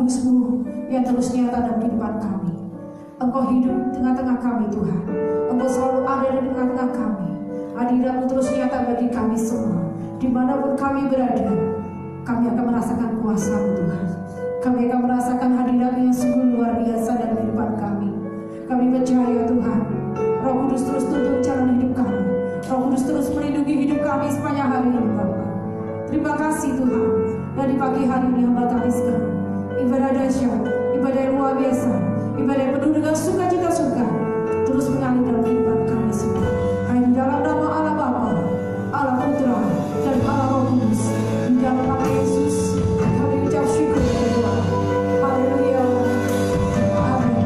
kudus-Mu yang terus nyata dalam kehidupan kami. Engkau hidup di tengah-tengah kami Tuhan. Engkau selalu ada di tengah-tengah kami. Hadirat-Mu terus nyata bagi kami semua. Dimanapun kami berada, kami akan merasakan kuasa-Mu Tuhan. Kami akan merasakan hadirat-Mu yang sungguh luar biasa dalam kehidupan kami. Kami percaya Tuhan, Roh Kudus terus tuntun jalan hidup kami. Roh Kudus terus melindungi hidup kami sepanjang hari ini Bapa. Terima kasih Tuhan. Dan di pagi hari ini hamba habiskan ibadah dahsyat, ibadah yang luar biasa, ibadah yang penuh dengan sukacita surga terus mengalir dalam kehidupan kami semua. Hanya di dalam nama Allah Bapa, Allah Putra, dan Allah Roh Kudus. Di dalam nama Yesus kami ucap syukur dan berdoa. Haleluya. Amin.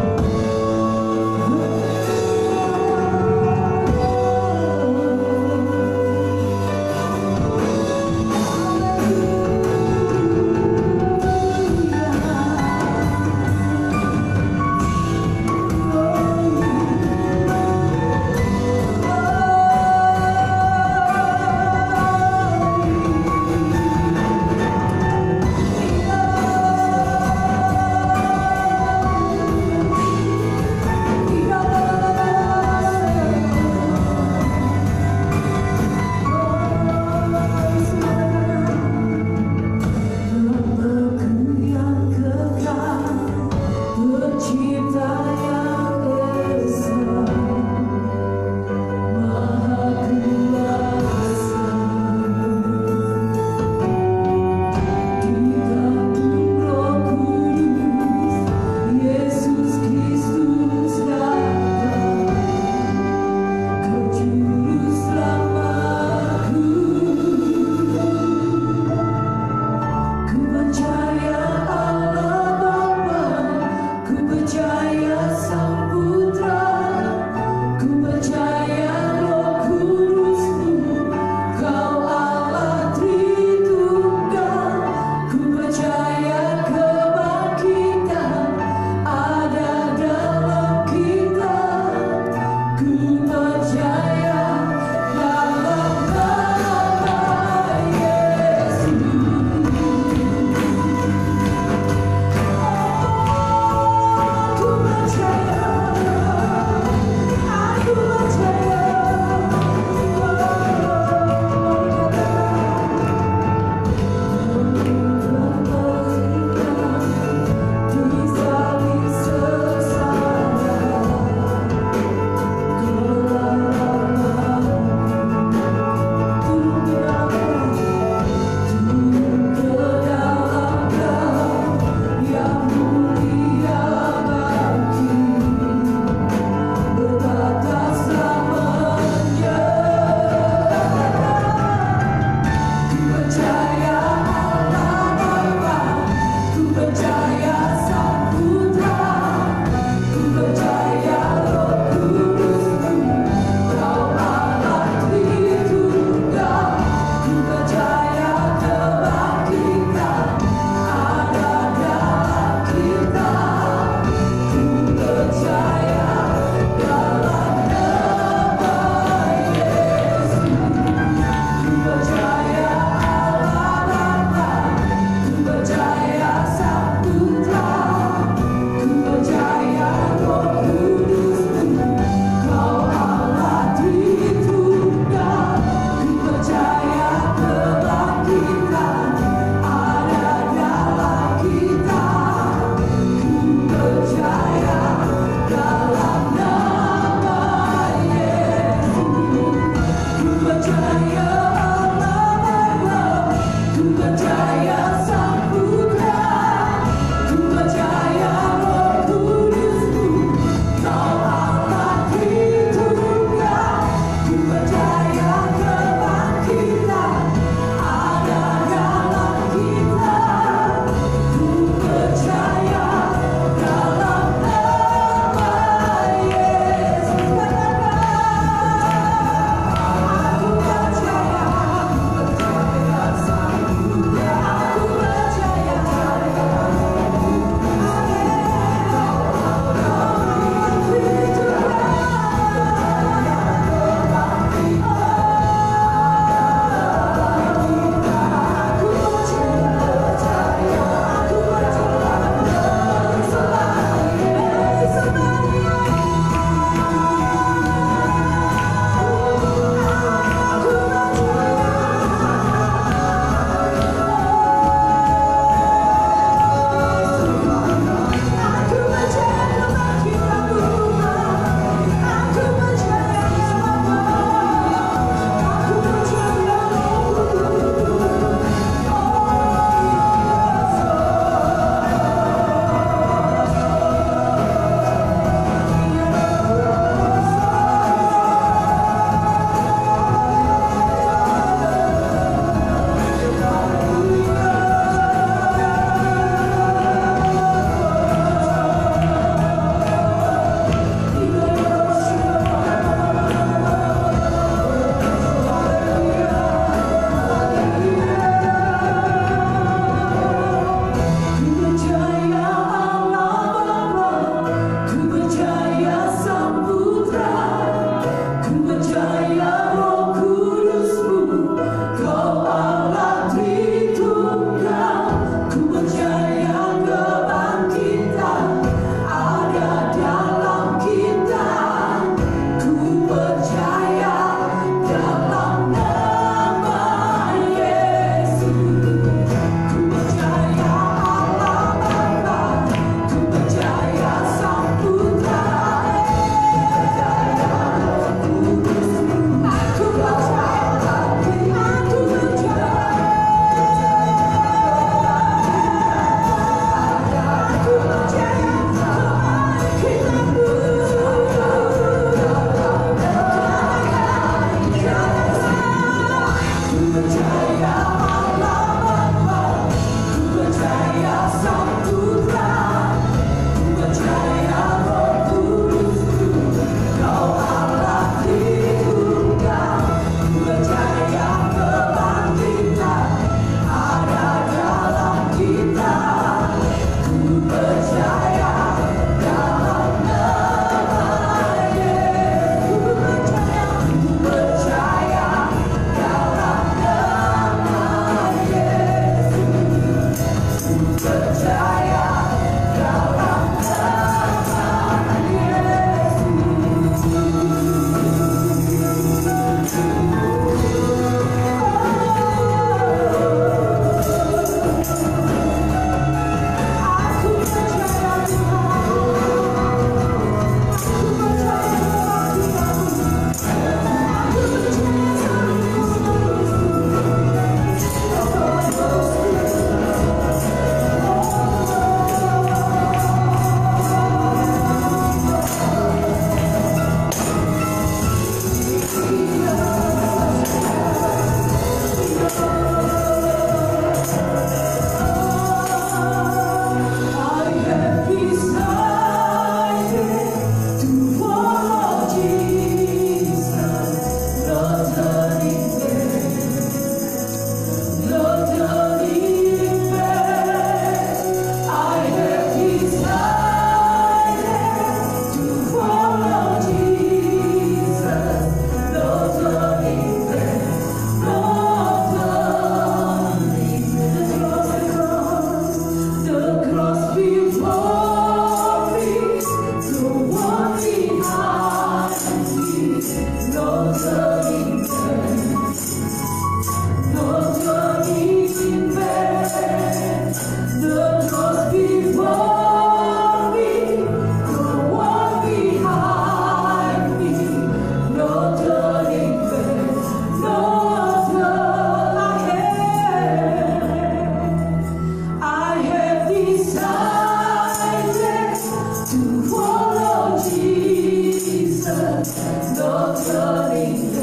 Behind me,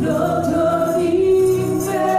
no turning back.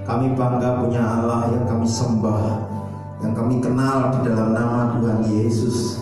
Kami bangga punya Allah yang kami sembah, yang kami kenal di dalam nama Tuhan Yesus.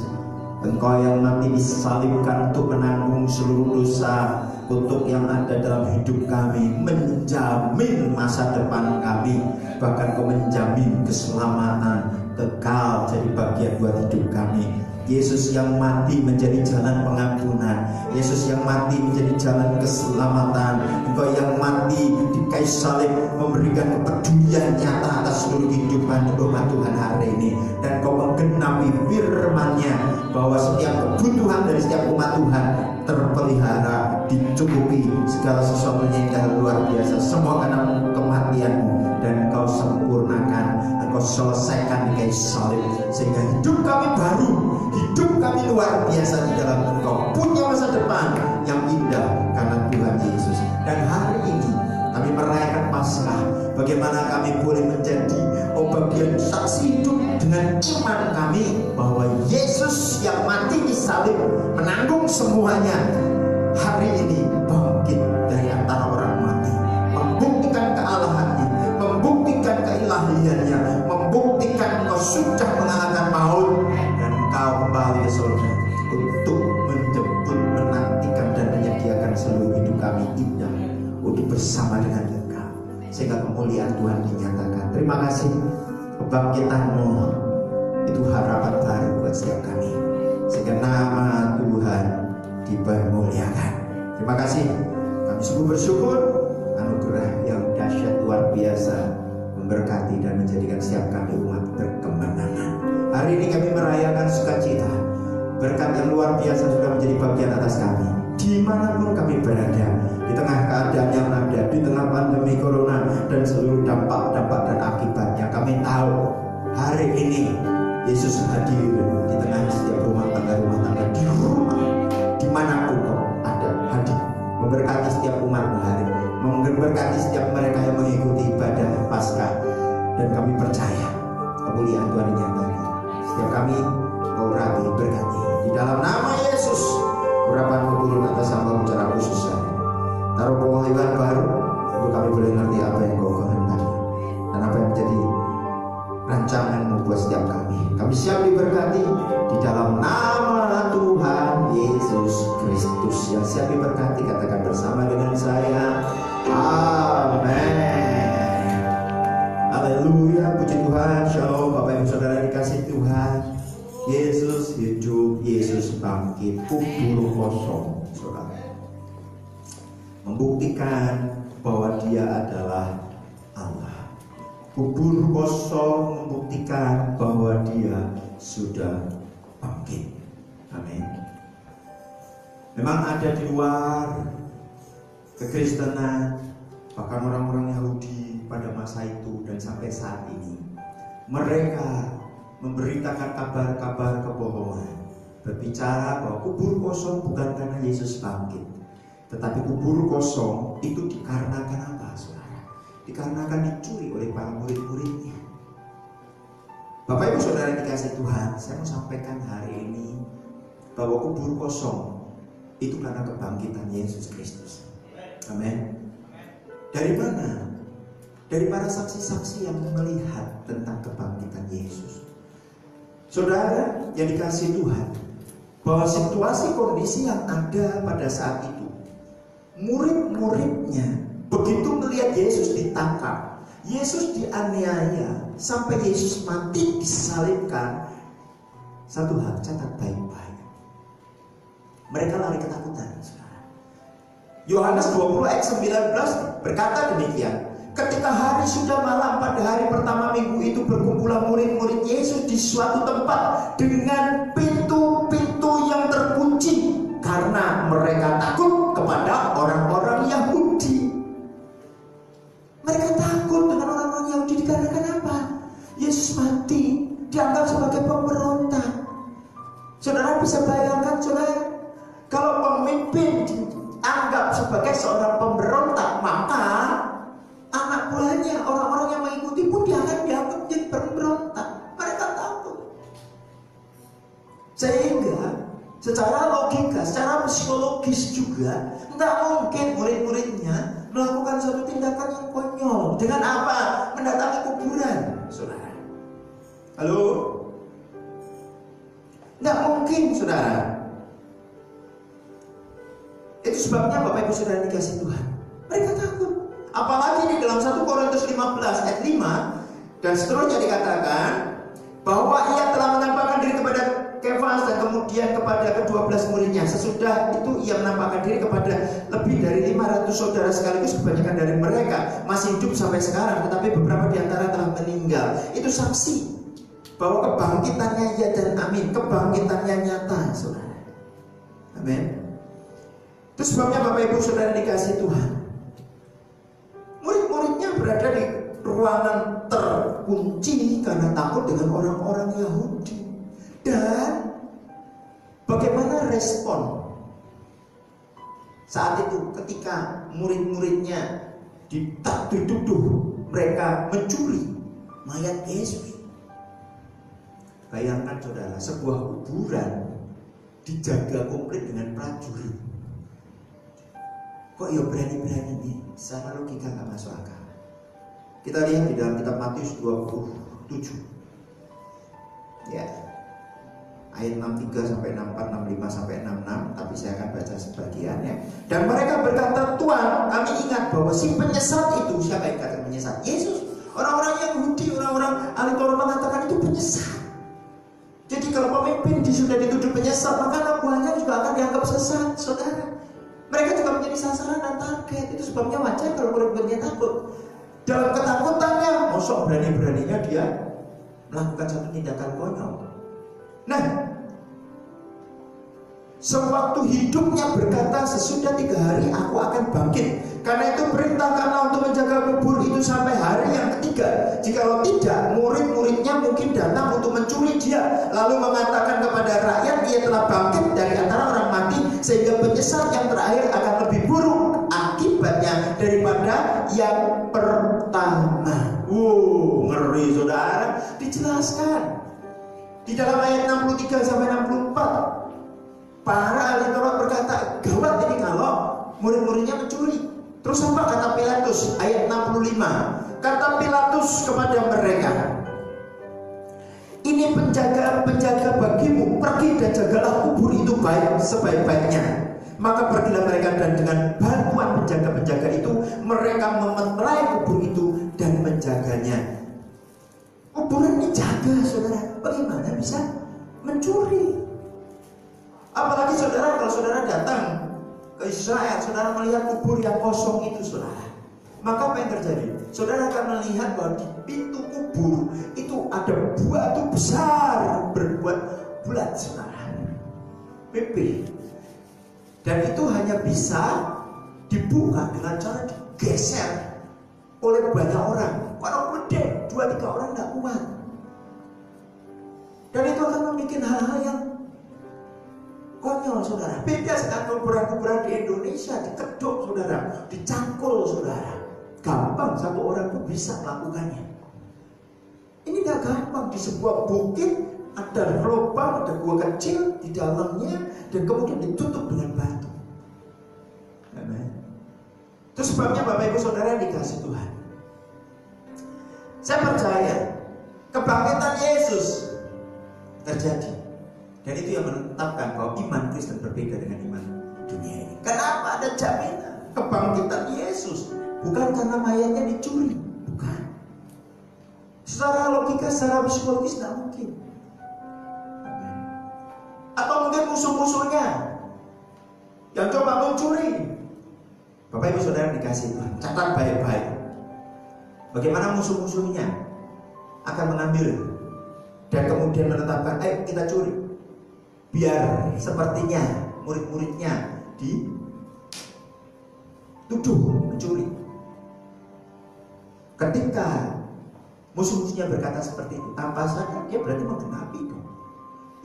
Engkau yang mati disalibkan untuk menanggung seluruh dosa, kutuk yang ada dalam hidup kami, menjamin masa depan kami, bahkan Kau menjamin keselamatan kekal jadi bagian buat hidup kami. Yesus yang mati menjadi jalan pengampunan, Yesus yang mati menjadi jalan keselamatan. Engkau yang mati di kayu salib memberikan kepedulian nyata atas seluruh kehidupan umat Tuhan hari ini. Dan Kau menggenapi firman-Nya bahwa setiap kebutuhan dari setiap umat Tuhan terpelihara, dicukupi segala sesuatunya yang luar biasa, semua karena kematian-Mu. Dan Kau sempurnakan, Engkau selesaikan di kayu salib, sehingga hidup kami baru, hidup kami luar biasa di dalam Engkau, punya masa depan yang indah karena Tuhan Yesus. Dan hari ini kami merayakan Paskah. Bagaimana kami boleh menjadi bagian saksi hidup dengan iman kami bahwa Yesus yang mati di salib menanggung semuanya, hari ini bangkit dari antara orang mati, membuktikan kealahannya, membuktikan keilahiannya, membuktikan Engkau sudah mengalahkan maut dan Engkau kembali ke surga untuk menjemput, menantikan dan menyediakan seluruh hidup kami indah untuk bersama dengan Engkau, sehingga kemuliaan Tuhan dinyatakan. Terima kasih, kebangkitan-Mu itu harapan baru buat setiap kami, sehingga nama Tuhan dipermuliakan. Terima kasih, kami sungguh bersyukur. Anugerah yang dahsyat luar biasa memberkati dan menjadikan setiap kami umat berkemenangan. Hari ini kami merayakan sukacita, berkat yang luar biasa sudah menjadi bagian atas kami dimanapun kami berada, di tengah keadaan yang ada, di tengah pandemi corona dan seluruh dampak-dampak dan akibatnya. Kami tahu hari ini Yesus hadir di tengah setiap rumah tangga di rumah, dimanapun Kau ada, hadir memberkati setiap umat hari, memberkati setiap mereka yang mengikuti ibadah Paskah. Dan kami percaya kemuliaan Tuhan dinyatakan. Setiap kami Kau rapi berkati di dalam nama Yesus. Urapan turun atas hamba secara khusus. Taruh penghalian baru untuk kami boleh ngerti apa yang Kau kehendaki dan apa yang menjadi rancangan-Mu buat setiap kami. Kami siap diberkati di dalam nama Tuhan Yesus Kristus. Yang siap diberkati katakan bersama dengan saya, amin. Haleluya, puji Tuhan. Shalom Bapak Ibu Saudara dikasih Tuhan. Yesus hidup, Yesus bangkit, kubur kosong, saudara, membuktikan bahwa Dia adalah Allah. Kubur kosong membuktikan bahwa Dia sudah bangkit. Amin. Memang ada di luar kekristenan, bahkan orang-orang Yahudi pada masa itu dan sampai saat ini, mereka memberitakan kabar-kabar kebohongan, berbicara bahwa kubur kosong bukan karena Yesus bangkit, tetapi kubur kosong itu dikarenakan apa, saudara? Dikarenakan dicuri oleh para murid-muridnya. Bapak Ibu Saudara dikasih Tuhan, saya mau sampaikan hari ini bahwa kubur kosong itu karena kebangkitan Yesus Kristus. Amin. Dari mana? Dari para saksi-saksi yang melihat tentang kebangkitan Yesus. Saudara yang dikasih Tuhan, bahwa situasi kondisi yang ada pada saat itu, murid-muridnya begitu melihat Yesus ditangkap, Yesus dianiaya, sampai Yesus mati disalibkan. Satu hal catat baik-baik, mereka lari ketakutan. Yohanes 20 ayat 19 berkata demikian. Ketika hari sudah malam pada hari pertama minggu itu, berkumpulah murid-murid Yesus di suatu tempat dengan pintu-pintu yang terkunci karena mereka takut kepada orang-orang Yahudi. Mereka takut dengan orang-orang Yahudi dikarenakan apa? Yesus mati, dianggap sebagai pemberontak. Saudara bisa bayangkan, saudara, kalau pemimpin dianggap sebagai seorang pemberontak, maka anak buahnya, orang-orang yang mengikuti pun dia akan dianggap jadi pemberontak. Mereka takut. Sehingga secara logika, secara psikologis juga nggak mungkin murid-muridnya melakukan suatu tindakan yang konyol. Dengan apa? Mendatangi kuburan, saudara. Halo? Nggak mungkin, saudara. Itu sebabnya Bapak Ibu Saudara dikasih Tuhan, mereka takut. Apalagi di dalam 1 Korintus 15 ayat 5 dan seterusnya dikatakan bahwa ia telah menampakkan diri Kefas dan kemudian kepada ke-12 muridnya. Sesudah itu ia menampakkan diri kepada lebih dari 500 saudara sekaligus. Kebanyakan dari mereka masih hidup sampai sekarang, tetapi beberapa di antara telah meninggal. Itu saksi bahwa kebangkitannya ya dan amin. Kebangkitannya nyata, saudara. Amin. Itu sebabnya Bapak Ibu Saudara dikasih Tuhan, murid-muridnya berada di ruangan terkunci karena takut dengan orang-orang Yahudi. Dan bagaimana respon saat itu ketika murid-muridnya dituduh mereka mencuri mayat Yesus? Bayangkan saudara, sebuah kuburan dijaga komplit dengan prajurit. Kok ya berani-berani nih? Secara logika gak masuk akal. Kita lihat di dalam kitab Matius 27 ya, ayat 63 sampai 64, 65 sampai 66. Tapi saya akan baca sebagiannya. Dan mereka berkata, Tuhan, kami ingat bahwa si penyesat itu, siapa yang kata penyesat? Yesus. Orang-orang Yahudi, orang-orang ahli Taurat mengatakan itu penyesat. Jadi kalau pemimpin sudah dituduh penyesat, maka anak buahnya juga akan dianggap sesat, saudara. Mereka juga menjadi sasaran dan target. Itu sebabnya wajar kalau murid-muridnya takut. Dalam ketakutannya, mosok berani-beraninya dia melakukan satu tindakan konyol. Nah, sewaktu hidupnya berkata, sesudah 3 hari aku akan bangkit. Karena itu perintahkanlah untuk menjaga kubur itu sampai hari yang ketiga. Jikalau tidak, murid-muridnya mungkin datang untuk mencuri dia, lalu mengatakan kepada rakyat ia telah bangkit dari antara orang mati, sehingga penyesat yang terakhir akan lebih buruk akibatnya daripada yang pertama. Ngeri saudara. Dijelaskan di dalam ayat 63 sampai 64. Para ahli Taurat berkata, gawat ini kalau murid-muridnya mencuri. Terus apa kata Pilatus? Ayat 65. Kata Pilatus kepada mereka, ini penjaga bagimu, pergi dan jagalah kubur itu baik sebaik-baiknya. Maka pergilah mereka dan dengan bantuan penjaga-penjaga itu mereka memeterai kubur itu dan menjaganya. Kuburan dijaga, saudara. Bagaimana bisa mencuri? Apalagi saudara, kalau saudara datang ke Israel, saudara melihat kubur yang kosong itu, saudara, maka apa yang terjadi? Saudara akan melihat bahwa di pintu kubur itu ada batu besar berbuat bulat, saudara, pipih. Dan itu hanya bisa dibuka dengan cara digeser oleh banyak orang. Kalau gede, 2-3 orang tidak kuat. Dan itu akan membuat hal-hal yang konyol, saudara. Beda dengan kuburan-kuburan di Indonesia, dikeduk, saudara, dicangkul, saudara. Gampang satu orang itu bisa melakukannya. Ini gak gampang. Di sebuah bukit ada lubang, ada gua kecil di dalamnya, dan kemudian ditutup dengan batu. Amen. Itu sebabnya Bapak Ibu Saudara dikasih Tuhan, saya percaya kebangkitan Yesus terjadi. Dan itu yang menetapkan bahwa iman Kristen berbeda dengan iman dunia ini. Kenapa ada jaminan kebangkitan Yesus? Bukan karena mayatnya dicuri, bukan. Secara logika, secara psikologis tidak mungkin. Atau mungkin musuh-musuhnya yang coba mencuri. Bapak Ibu Saudara dikasih Tuhan, catat baik-baik. Bagaimana musuh-musuhnya akan mengambil dan kemudian menetapkan, ayo kita curi. Biar sepertinya murid-muridnya dituduh mencuri. Ketika musuh-musuhnya berkata seperti itu, apa saja dia berarti menggenapi dong.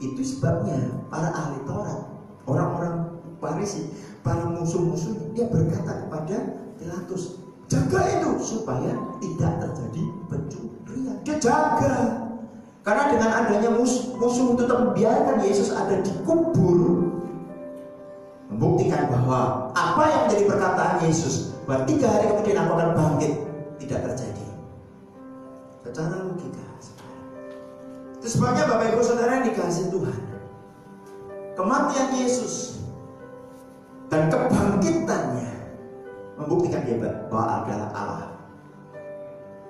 Itu sebabnya para ahli Taurat, orang-orang Farisi, para musuh-musuh, dia berkata kepada Pilatus, jaga itu supaya tidak terjadi pencurian. Dia jaga. Karena dengan adanya musuh tetap membiarkan Yesus ada di kubur, membuktikan bahwa apa yang menjadi perkataan Yesus, bahwa 3 hari kemudian aku akan bangkit, tidak terjadi. Secara logika. Itu sebabnya Bapak Ibu Saudara yang dikasih Tuhan, kematian Yesus dan kebangkitannya membuktikan dia bahwa adalah Allah.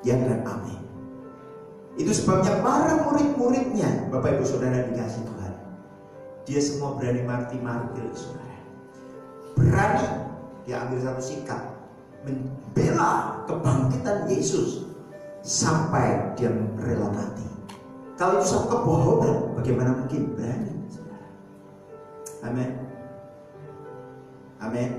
Ya dan amin. Itu sebabnya para murid-muridnya, Bapak Ibu Saudara dikasih Tuhan, dia semua berani mati-mati, saudara. Berani dia ambil satu sikap membela kebangkitan Yesus sampai dia rela mati. Kalau itu satu kebohongan, bagaimana mungkin berani, saudara? Amin. Amin.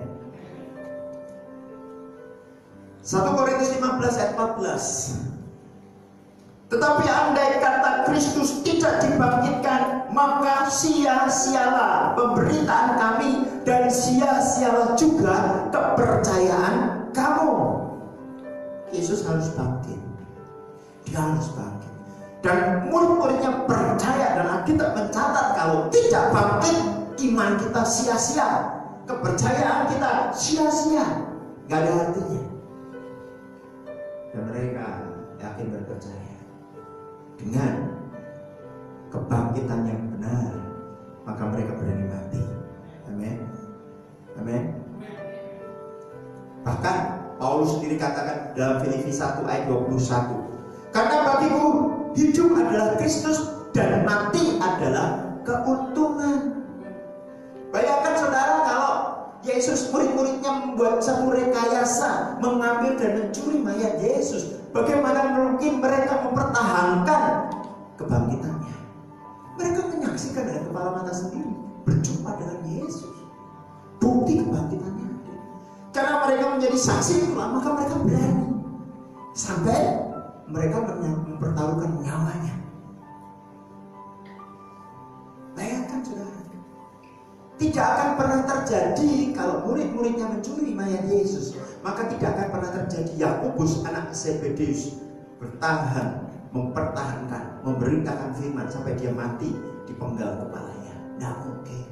1 Korintus 15 ayat 14. Tetapi andai kata Kristus tidak dibangkitkan, maka sia-sialah pemberitaan kami dan sia-sialah juga kepercayaan kamu. Yesus harus bangkit. Dia harus bangkit. Dan murid-muridnya percaya, dan Alkitab mencatat kalau tidak bangkit, iman kita sia-sia, kepercayaan kita sia-sia, gak ada artinya. Dan mereka yakin berpercaya dengan kebangkitan yang benar, maka mereka berani mati. Amin. Amin. Bahkan Paulus sendiri katakan dalam Filipi 1 ayat 21, karena bagiku hidup adalah Kristus dan mati adalah keuntungan. Bayangkan saudara, kalau Yesus, murid-muridnya membuat satu rekayasa mengambil dan mencuri mayat Yesus, bagaimana mungkin mereka mempertahankan kebangkitannya? Mereka menyaksikan dengan kepala mata sendiri, berjumpa dengan Yesus, bukti kebangkitannya ada. Karena mereka menjadi saksi itulah, maka mereka berani sampai mereka mempertaruhkan nyawanya. Bayangkan saudara, tidak akan pernah terjadi kalau murid-muridnya mencuri mayat Yesus, maka tidak akan pernah terjadi Yakobus anak Zebedeus bertahan, mempertahankan, memberitakan firman sampai dia mati dipenggal kepalanya. Tidak mungkin.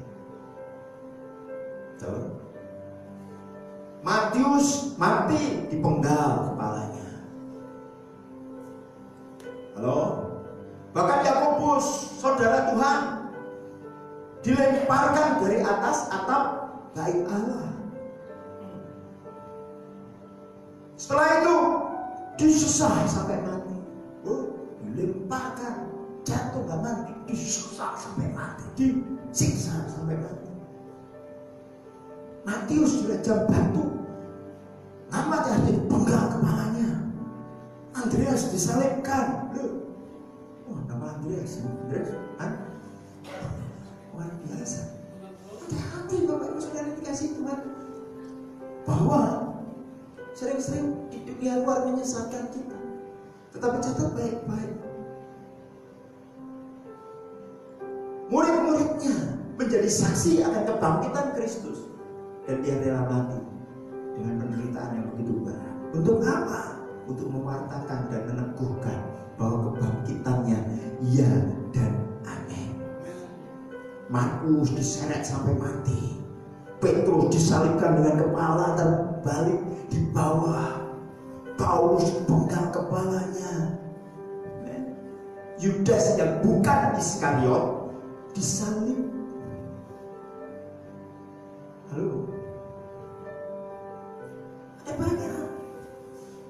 Matius mati dipenggal kepalanya. Halo? Bahkan Yakobus, saudara Tuhan, dilemparkan dari atas atap bait Allah. Setelah itu disusah sampai mati. Dilemparkan, jatuh gak mati, disusah sampai mati, disiksa sampai mati. Matius dirajam batu, namanya dipenggal kepalanya. Andreas disalibkan. Nama Andreas, luar biasa. Hati-hati Bapak Ibu Saudara dikasih Tuhan, bahwa sering-sering di dunia luar menyesatkan kita. Tetapi catat baik-baik, murid-muridnya menjadi saksi akan kebangkitan Kristus, dan dia rela mati dengan penderitaan yang begitu berat. Untuk apa? Untuk mewartakan dan meneguhkan bahwa kebangkitannya ya dan amin. Markus diseret sampai mati, Petrus disalibkan dengan kepala terbalik di bawah, Paulus penggal kepalanya, Yudas yang bukan Iskariot disalib. Halo, ada banyak.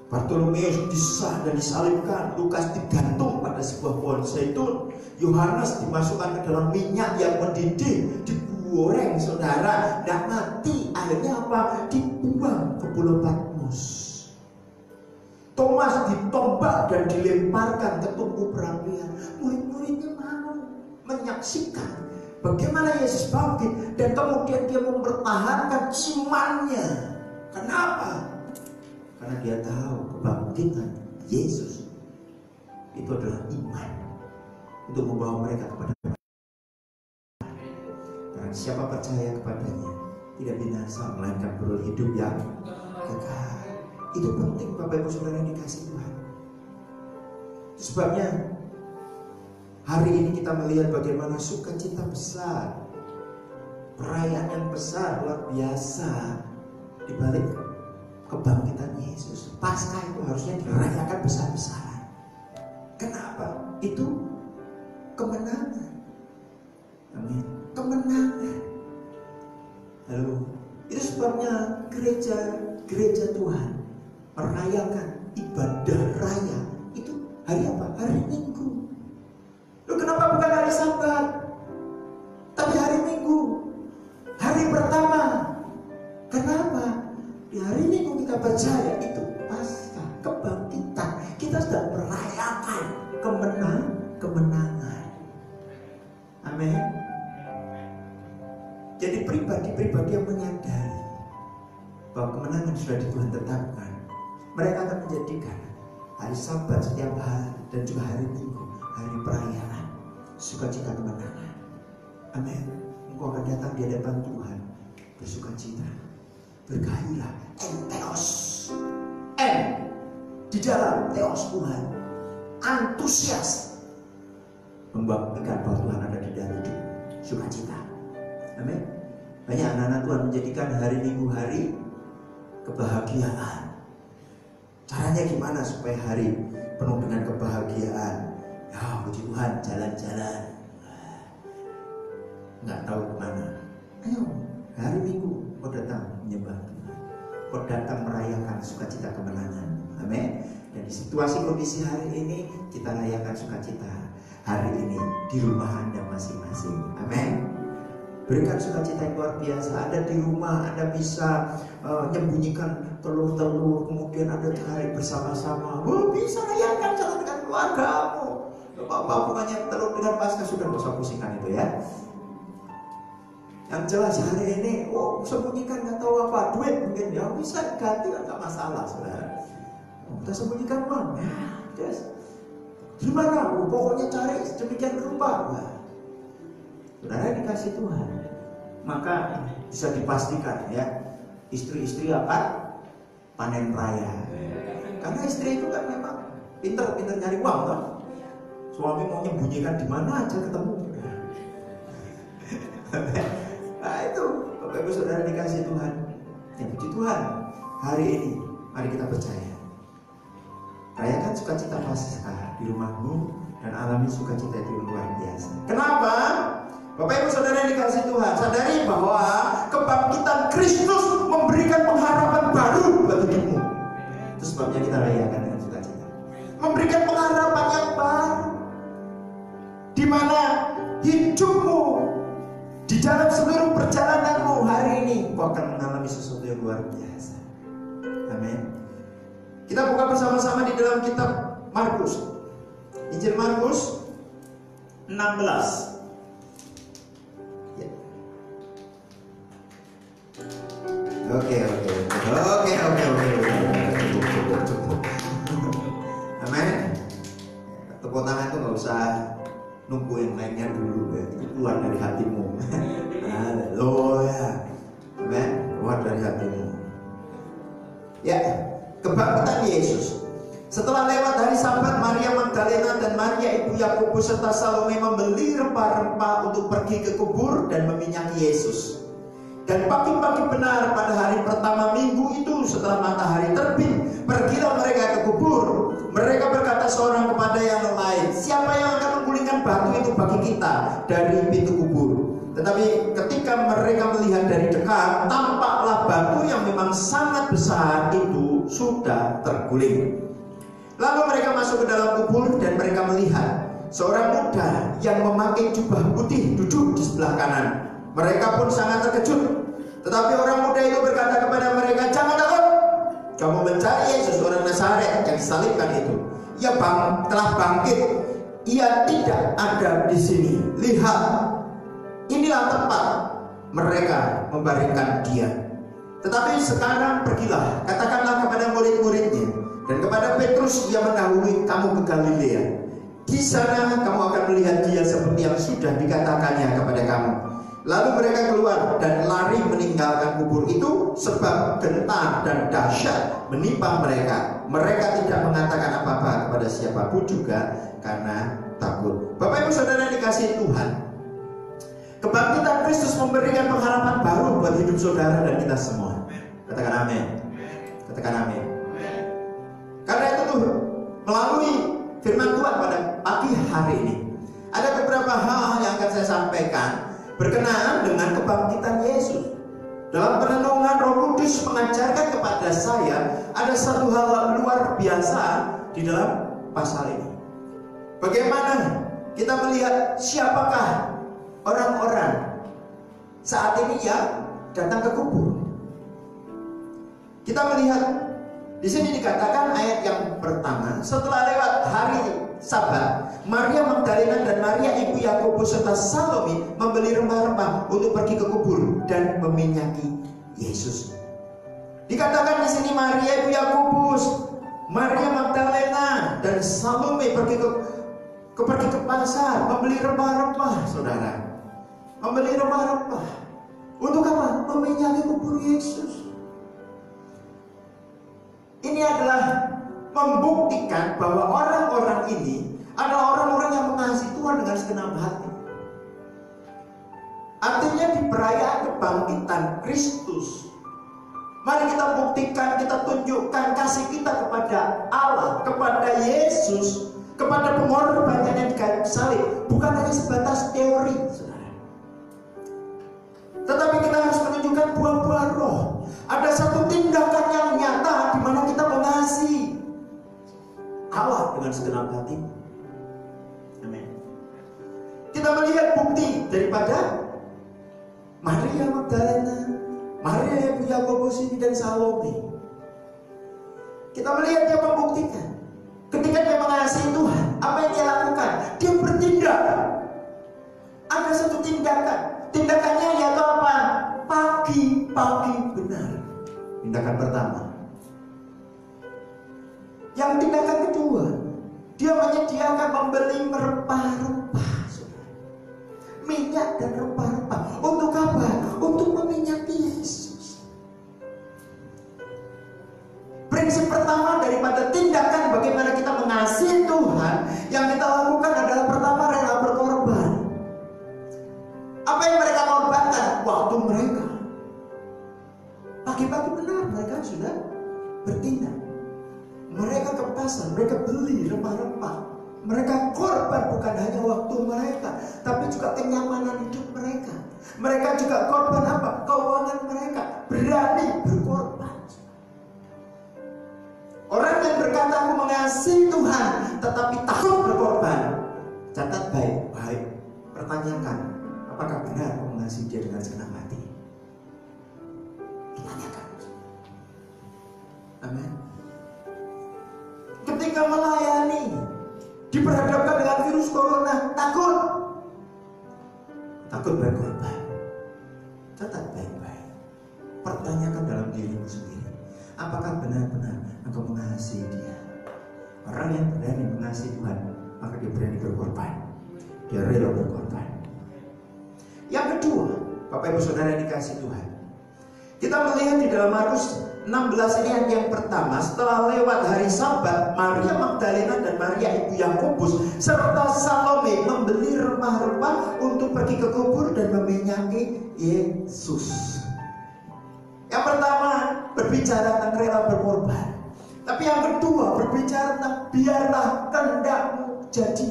Bartolomeus disah dan disalibkan, Lukas digantung pada sebuah pohon zaitun, Yohanes dimasukkan ke dalam minyak yang mendidih, digoreng saudara, tidak mati. Akhirnya apa? Dibuang ke Pulau Patmos. Thomas ditombak dan dilemparkan ke tungku perapian. Murid-muridnya mau menyaksikan bagaimana Yesus bangkit, dan kemudian dia mempertahankan imannya. Kenapa? Karena dia tahu kebangkitan Yesus itu adalah iman untuk membawa mereka kepada Allah. Karena siapa percaya kepadanya tidak binasa, melainkan beroleh hidup yang kekal. Itu penting Bapak Ibu Saudara yang dikasih Tuhan. Sebabnya hari ini kita melihat bagaimana sukacita besar, perayaan yang besar luar biasa di balik kebangkitan Yesus. Paskah itu harusnya dirayakan besar-besaran. Kenapa? Itu kemenangan. Amin. Kemenangan. Lalu itu sebabnya gereja Tuhan merayakan ibadah raya itu hari apa? Hari Minggu. Loh, kenapa bukan hari Sabat? Tapi hari percaya itu Paskah, kebangkitan. Kita sedang merayakan kemenangan. Amin. Jadi pribadi-pribadi yang menyadari bahwa kemenangan sudah di Tuhan tetapkan, mereka akan menjadikan hari Sabat setiap hari dan juga hari Minggu hari perayaan sukacita kemenangan. Amin. Engkau akan datang di hadapan Tuhan bersukacita, bergairah, enteos, di dalam teos Tuhan, antusias membuktikan bahwa Tuhan ada di dalam hidup, sukacita. Amin. Banyak anak-anak Tuhan menjadikan hari Minggu hari kebahagiaan. Caranya gimana supaya hari penuh dengan kebahagiaan? Ya puji Tuhan, jalan-jalan, nggak tahu kemana. Ayo hari Minggu kau datang menyembah Tuhan, kau datang merayakan sukacita kemenangan. Amin. Dan di situasi kondisi hari ini kita rayakan sukacita hari ini di rumah Anda masing-masing. Amin. Berikan sukacita yang luar biasa. Anda di rumah, Anda bisa menyembunyikan telur-telur, kemudian Anda hari bersama-sama. Bisa rayakan sama dengan keluargamu. Bapak bukannya telur dengan Paskah, sudah gak usah pusingkan itu ya. Yang jelas hari ini, sembunyikan nggak tahu apa, duit mungkin ya bisa ganti, nggak masalah, saudara. Kita sembunyikan uang, yes. Gimana? Pokoknya cari sedemikian rupa. Saudara dikasih Tuhan, maka bisa dipastikan ya, istri-istri akan panen raya. Karena istri itu kan memang pinter nyari uang, kan? Suami mau menyembunyikan di mana aja ketemu. Nah itu, Bapak Ibu Saudara dikasih Tuhan. Ya puji Tuhan, hari ini mari kita percaya. Rayakan sukacita Paskah di rumahmu dan alami sukacita itu luar biasa. Kenapa? Bapak Ibu Saudara yang dikasih Tuhan, sadari bahwa kebangkitan Kristus memberikan pengharapan baru buat hidupmu. Itu sebabnya kita rayakan dengan sukacita. Memberikan pengharapan yang baru, di mana hidupmu di dalam seluruh perjalananmu hari ini kau akan mengalami sesuatu yang luar biasa. Amin. Kita buka bersama-sama di dalam kitab Markus, Injil Markus 16. Ya. Oke. Amin. Tepuk tangan itu nggak usah nunggu yang lainnya dulu ya. Itu keluar dari hatimu. Haleluya. Amin. Keluar dari hatimu. Ya. Kebangkitan Yesus. Setelah lewat hari Sabat, Maria Magdalena dan Maria ibu Yakobus serta Salome membeli rempah-rempah untuk pergi ke kubur dan meminyaki Yesus. Dan pagi-pagi benar pada hari pertama minggu itu setelah matahari terbit, pergilah mereka ke kubur. Mereka berkata seorang kepada yang lain, siapa yang akan menggulingkan batu itu bagi kita dari pintu kubur? Tetapi ketika mereka melihat dari dekat, tampaklah batu yang memang sangat besar itu sudah terguling. Lalu mereka masuk ke dalam kubur dan mereka melihat seorang muda yang memakai jubah putih duduk di sebelah kanan. Mereka pun sangat terkejut. Tetapi orang muda itu berkata kepada mereka, jangan takut. Kamu mencari Yesus orang Nazaret yang disalibkan itu. Ia telah bangkit. Ia tidak ada di sini. Lihat, inilah tempat mereka membaringkan dia. Tetapi sekarang pergilah, katakanlah kepada murid-muridnya dan kepada Petrus yang mendahului kamu ke Galilea. Di sana kamu akan melihat dia seperti yang sudah dikatakannya kepada kamu. Lalu mereka keluar dan lari meninggalkan kubur itu sebab gentar dan dahsyat menimpa mereka. Mereka tidak mengatakan apa-apa kepada siapapun juga karena takut. Bapak Ibu Saudara dikasihi Tuhan, kebangkitan Kristus memberikan pengharapan baru buat hidup saudara dan kita semua. Katakan amin. Katakan amin. Karena itu tuh, melalui firman Tuhan pada pagi hari ini, ada beberapa hal yang akan saya sampaikan berkenaan dengan kebangkitan Yesus. Dalam perenungan Roh Kudus mengajarkan kepada saya ada satu hal luar biasa di dalam pasal ini. Bagaimana kita melihat siapakah orang-orang saat ini yang datang ke kubur. Kita melihat Di sini dikatakan ayat yang pertama, setelah lewat hari Sabat, Maria Magdalena dan Maria ibu Yakobus serta Salome membeli rempah-rempah untuk pergi ke kubur dan meminyaki Yesus. Dikatakan di sini Maria ibu Yakobus, Maria Magdalena dan Salome pergi ke pasar membeli rempah-rempah, saudara. Membeli rempah-rempah untuk apa? Meminyaki kubur Yesus. Ini adalah membuktikan bahwa orang-orang ini adalah orang-orang yang mengasihi Tuhan dengan segenap hati. Artinya di perayaan kebangkitan Kristus, mari kita buktikan, kita tunjukkan kasih kita kepada Allah, kepada Yesus, kepada pengorbanan yang di kayu salib, bukan hanya sebatas teori, saudara. Tetapi kita harus menunjukkan buah-buah roh. Ada satu tindakan yang nyata di mana kita mengasihi Allah dengan segenap hati. Amin. Kita melihat bukti daripada Maria Magdalena, Maria ibu Yakobus ini dan Salome. Kita melihat dia membuktikan ketika dia mengasihi Tuhan, apa yang dia lakukan? Dia bertindak. Ada satu tindakan. Tindakannya yaitu apa? Pagi-pagi benar. Tindakan pertama. Yang tindakan kedua, dia menyediakan membeli rempah-rempah, minyak dan rempah-rempah. Untuk apa? Untuk meminyaki Yesus. Prinsip pertama daripada tindakan bagaimana kita mengasihi Tuhan, yang kita lakukan adalah pertama rela berkorban. Apa yang mereka korbankan? Waktu mereka. Pagi-pagi benar mereka sudah bertindak. Mereka ke pasar, mereka beli rempah-rempah. Mereka korban bukan hanya waktu mereka, tapi juga kenyamanan hidup mereka. Mereka juga korban apa? Keuangan mereka. Berani berkorban. Orang yang berkata aku mengasihi Tuhan tetapi takut berkorban, catat baik-baik, pertanyakan, apakah benar aku mengasihi Dia dengan segenap hati? Tanyakan. Amin. Ketika melayani, diperhadapkan dengan virus corona, takut berkorban. Catat baik-baik, pertanyakan dalam dirimu sendiri, apakah benar-benar engkau mengasihi Dia? Orang yang berani mengasihi Tuhan, maka dia berani berkorban. Dia rela berkorban. Yang kedua, Bapak Ibu Saudara yang dikasihi Tuhan, kita melihat di dalam Markus 16 ini yang pertama, setelah lewat hari Sabat, Maria Magdalena dan Maria ibu Yakobus serta Salome membeli rempah-rempah untuk pergi ke kubur dan meminyaki Yesus. Yang pertama berbicara tentang rela berkorban, tapi yang kedua berbicara tentang biarlah kehendakmu jadi.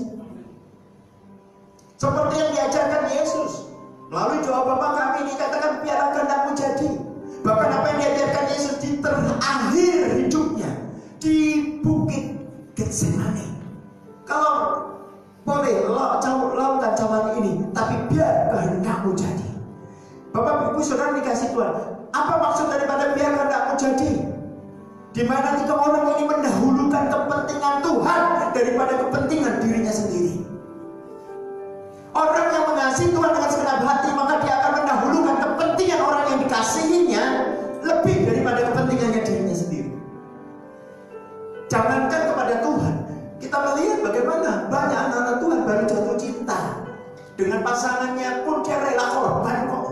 Seperti yang diajarkan Yesus melalui doa Bapa kami dikatakan biarlah kehendakmu jadi. Bahkan apa yang diajarkan Yesus di terakhir hidupnya di bukit Getsemani. Kalau boleh lakukan cawan ini, tapi biar kehendakmu jadi. Bapak Ibu Saudara dikasih Tuhan, apa maksud daripada biar kehendakmu jadi? Di mana jika orang ini mendahulukan kepentingan Tuhan daripada kepentingan dirinya sendiri. Orang yang mengasihi Tuhan dengan segenap hati, maka dia akan mendahulukan kepentingan orang yang dikasihinya lebih daripada kepentingannya dirinya sendiri. Jangankan kepada Tuhan, kita melihat bagaimana banyak anak-anak Tuhan baru jatuh cinta dengan pasangannya pun dia rela korban kok.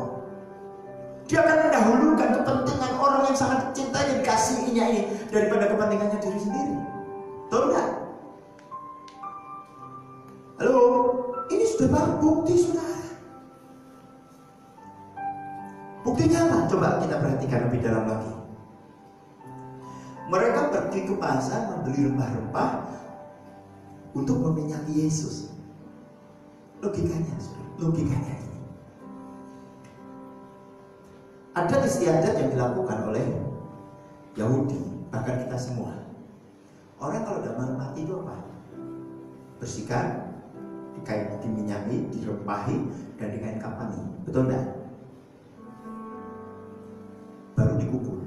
Dia akan mendahulukan kepentingan orang yang sangat dicintai dan dikasihinya ini daripada kepentingannya diri sendiri. Betul nggak? Halo? Ini sudah bukti, saudara. Buktinya apa? Coba kita perhatikan lebih dalam lagi. Mereka pergi ke pasar membeli rempah-rempah untuk meminyaki Yesus. Logikanya, saudara. Logikanya ini. Ada istiadat yang dilakukan oleh Yahudi, bahkan kita semua. Orang kalau udah mati itu apa? Bersihkan, diminyaki, dirempahi, dan dikain kafani. Betul enggak? Baru dikubur.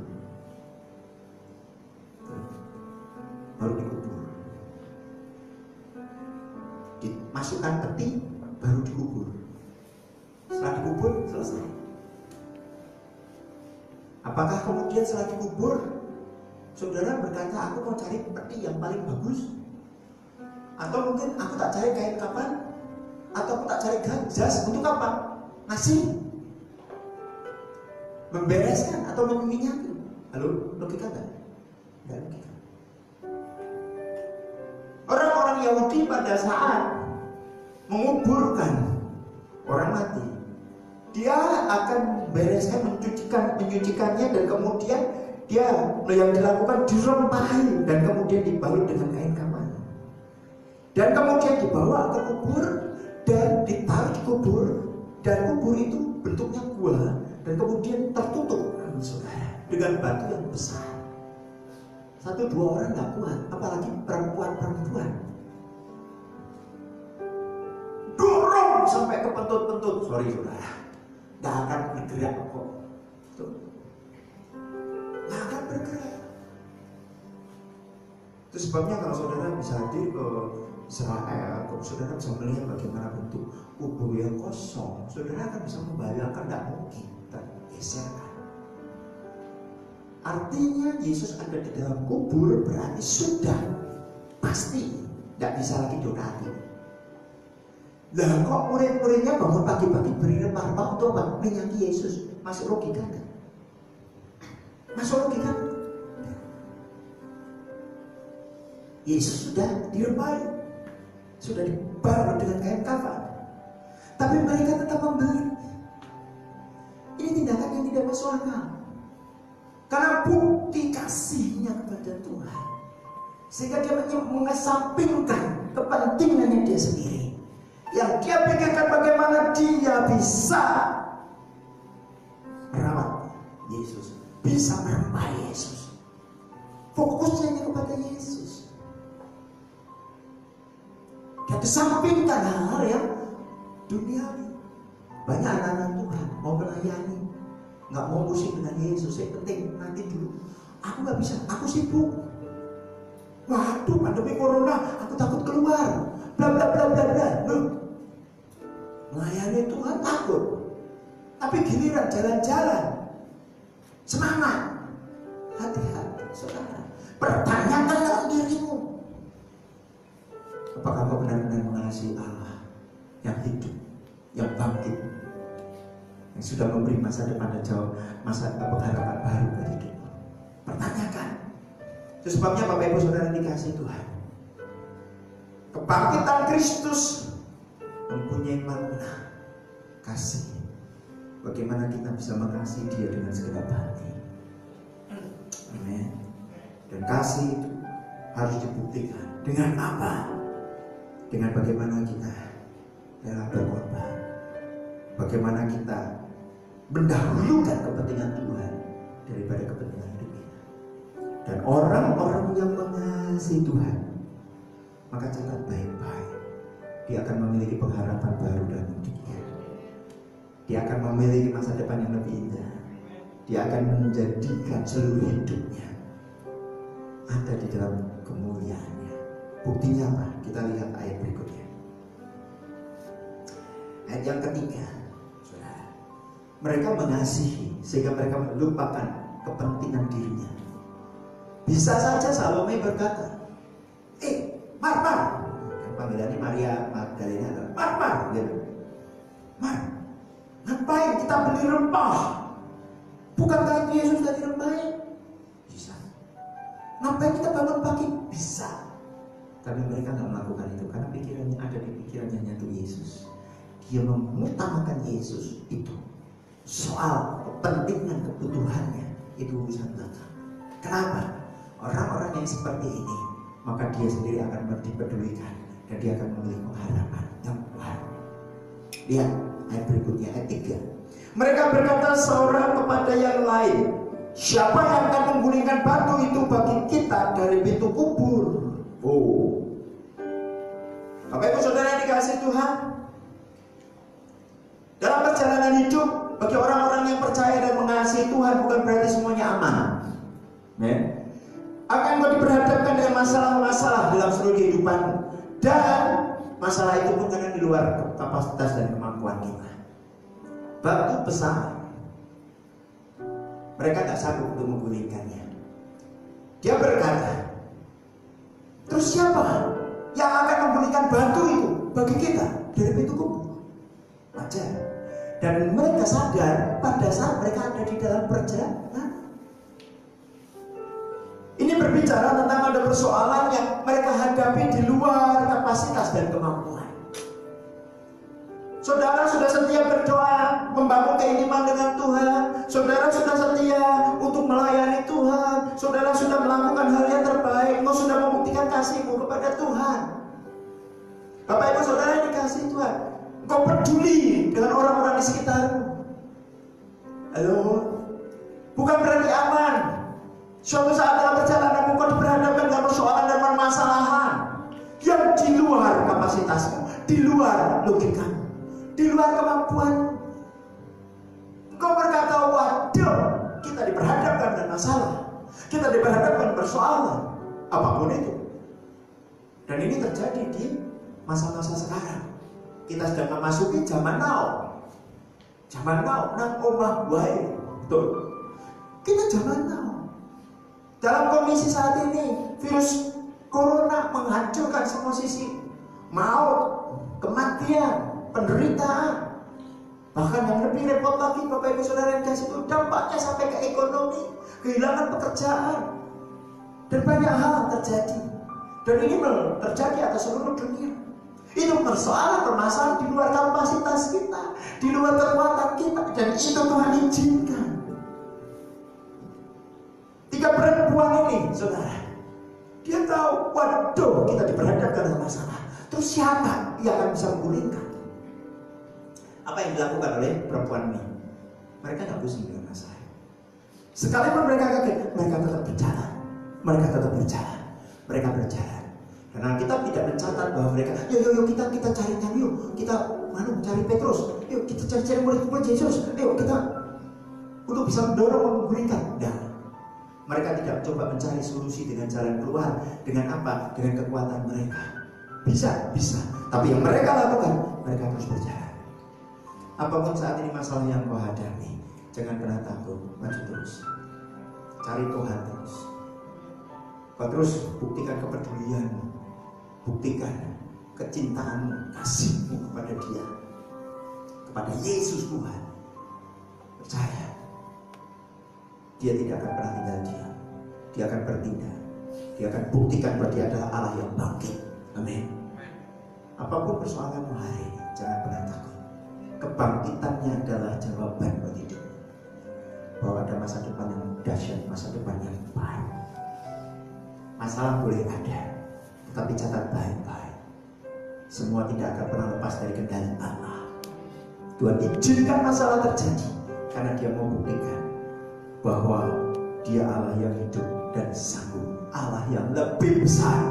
masukkan peti, baru dikubur. Setelah dikubur, selesai. Apakah kemudian setelah dikubur, saudara berkata, aku mau cari peti yang paling bagus? Atau mungkin aku tak cari kain kapan? Atau aku tak cari jas untuk apa? Ngasih? Membereskan atau menyucikan? Halo, logika enggak? Enggak logika. Orang-orang Yahudi pada saat menguburkan orang mati, dia akan bereskan, menyucikannya, dan kemudian dia yang dilakukan dirempahi dan kemudian dibalut dengan kain kafan, dan kemudian dibawa ke kubur dan ditaruh di kubur, dan kubur itu bentuknya gua dan kemudian tertutup dengan batu yang besar. 1-2 orang nggak kuat, apalagi perempuan. Dorong sampai ke pentut-pentut. Sorry saudara, nggak akan bergerak kok. Nggak akan bergerak. Itu sebabnya kalau saudara bisa hadir ke Israel, saudara bisa melihat bagaimana bentuk kubur yang kosong. Saudara akan bisa membayangkan, nggak mungkin tergeserkan. Artinya Yesus ada di dalam kubur, berarti sudah pasti tidak bisa lagi donati. Lah kok murid-muridnya bangun pagi-pagi beri rempah-rempah untuk apa? Menyangki Yesus. Masuk logika kan? Masuk logika? Yesus sudah dirempahi, sudah dibalut dengan kain kafan, tapi mereka tetap membeli. Ini tindakan yang tidak masuk akal. Karena bukti kasihnya kepada Tuhan, sehingga dia mengesampingkan kepentingannya dia sendiri. Yang dia pikirkan bagaimana dia bisa merawat Yesus, bisa merempah Yesus. Fokusnya hanya kepada Yesus. Dia kesampingkan hal-hal yang duniawi. Banyak anak-anak Tuhan mau melayani, nggak mau pusing dengan Yesus. Yang penting nanti dulu. Aku nggak bisa, aku sibuk. Waduh, pandemi corona, aku takut keluar. Bla bla bla bla bla. Melayani Tuhan takut. Tapi giliran jalan-jalan, semangat. Hati-hati, saudara. Pertanyakan dalam dirimu, apakah kau benar-benar mengasihi Allah yang hidup, yang bangkit, yang sudah memberi masa depan dan jauh masa pengharapan baru bagi hidupmu? Pertanyakan. Itu sebabnya Bapak Ibu Saudara dikasihi Tuhan, kebangkitan Kristus mempunyai makna kasih. Bagaimana kita bisa mengasihi Dia dengan segenap hati. Amin. Dan kasih itu harus dibuktikan dengan apa? Dengan bagaimana kita rela berkorban, bagaimana kita mendahulukan kepentingan Tuhan daripada kepentingan hidup kita. Dan orang-orang yang mengasihi Tuhan, maka catat baik-baik, dia akan memiliki pengharapan baru dalam hidupnya. Dia akan memiliki masa depan yang lebih indah. Dia akan menjadikan seluruh hidupnya ada di dalam kemuliaannya. Buktinya apa? Kita lihat ayat berikutnya. Ayat yang ketiga, saudara. Mereka mengasihi sehingga mereka melupakan kepentingan dirinya. Bisa saja Salome berkata, Mar, panggilannya Maria Magdalena adalah Mar, gitu. Mar, ngapain kita beli rempah? Bukankah Yesus sudah dirempahi? Bisa. Ngapain kita bangun pagi? Bisa. Tapi mereka nggak melakukan itu karena pikirannya ada di pikirannya hanya tuh Yesus. Dia mengutamakan Yesus itu. Soal kepentingan kebutuhannya itu urusan belakang. Kenapa? Orang-orang yang seperti ini, maka dia sendiri akan dipedulikan dan dia akan memiliki pengharapan yang baru. Lihat ayat berikutnya, ayat 3. Mereka berkata seorang kepada yang lain, siapa yang akan menggulingkan batu itu bagi kita dari pintu kubur? Bapak Ibu Saudara yang dikasihi Tuhan, dalam perjalanan hidup bagi orang-orang yang percaya dan mengasihi Tuhan bukan berarti semuanya aman. Akan kau diperhadapkan dengan masalah-masalah dalam seluruh kehidupanmu, dan Masalah itu pun kadang di luar kapasitas dan kemampuan kita. Batu besar, mereka tak sanggup untuk menggulingkannya. Dia berkata, terus siapa yang akan menggulingkan batu itu bagi kita dari pintu kubur? Wajar. Dan mereka sadar pada saat mereka ada di dalam perjalanan. Ini berbicara tentang ada persoalan yang mereka hadapi di luar kapasitas dan kemampuan. Saudara sudah setia berdoa, membangun keintiman dengan Tuhan. Saudara sudah setia untuk melayani Tuhan. Saudara sudah melakukan hal yang terbaik. Engkau sudah membuktikan kasihmu kepada Tuhan. Bapak Ibu Saudara yang dikasihi Tuhan, engkau peduli dengan orang-orang di sekitarmu. Halo? Bukan berarti aman. Suatu saat dalam perjalanan engkau berhadapan dengan persoalan dan permasalahan yang di luar kapasitasmu, di luar logikamu, di luar kemampuan. Engkau berkata, waduh, kita diperhadapkan dengan masalah, kita diperhadapkan dengan persoalan, apapun itu. Dan ini terjadi di masa-masa sekarang. Kita sedang memasuki zaman now. Zaman now, nang omah wae. Betul. Kita zaman now. Dalam kondisi saat ini, virus corona menghancurkan semua sisi. Maut, kematian, penderitaan. Bahkan yang lebih repot lagi, Bapak Ibu Saudara yang kasih itu, dampaknya sampai ke ekonomi, kehilangan pekerjaan, dan banyak hal terjadi. Dan ini terjadi atas seluruh dunia. Itu permasalahan di luar kapasitas kita, di luar kekuatan kita, dan itu Tuhan izinkan. 3 perempuan ini, saudara, dia tahu, waduh, kita diperhadapkan dengan masalah. Terus siapa yang akan bisa menggulingkan? Apa yang dilakukan oleh perempuan ini? Mereka nggak pusing dengan masalah. Sekalipun mereka kaget, mereka tetap berjalan. Mereka tetap berjalan. Mereka berjalan. Karena kita tidak mencatat bahwa mereka, yuk kita cari-cari, yuk kita cari Petrus, yuk kita cari-cari murid-murid Yesus, yuk kita untuk bisa mendorong menggulingkan. Nah, mereka tidak coba mencari solusi dengan jalan keluar. Dengan apa? Dengan kekuatan mereka. Bisa. Tapi yang mereka lakukan, mereka terus berjalan. Apapun saat ini masalah yang kau hadapi, jangan pernah takut, maju terus. Cari Tuhan terus. Kau terus buktikan kepedulianmu, buktikan kecintaanmu, kasihmu kepada Dia, kepada Yesus Tuhan. Percaya, Dia tidak akan pernah tinggal diam. Dia akan bertindak. Dia akan buktikan bahwa Dia adalah Allah yang bangkit. Amin. Apapun persoalanmu hari ini, jangan pernah takut. Kebangkitannya adalah jawaban buat hidup. Bahwa ada masa depan yang dahsyat, masa depan yang baik. Masalah boleh ada, tetapi catat baik-baik. Semua tidak akan pernah lepas dari kendali Allah. Tuhan izinkan masalah terjadi karena Dia mau buktikan bahwa Dia Allah yang hidup dan sanggup, Allah yang lebih besar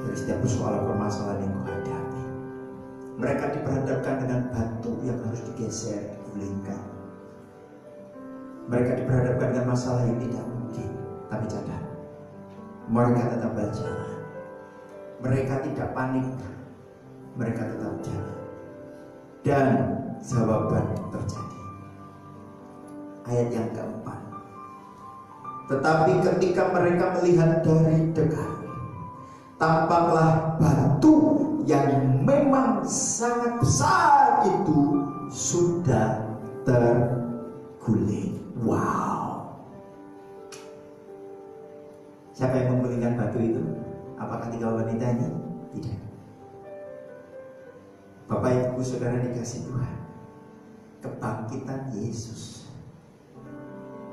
dari setiap persoalan permasalahan yang kau hadapi. Mereka diperhadapkan dengan batu yang harus digeser, digulingkan. Mereka diperhadapkan dengan masalah yang tidak mungkin, tapi catat, mereka tetap berjalan. Mereka tidak panik, mereka tetap jalan. Dan jawaban terjadi. Ayat yang keempat. Tetapi ketika mereka melihat dari dekat, tampaklah batu yang memang sangat besar itu sudah terguling. Wow. Siapa yang menggulingkan batu itu? Apakah 3 wanita ini? Tidak. Bapak Ibu Saudara dikasih Tuhan, kebangkitan Yesus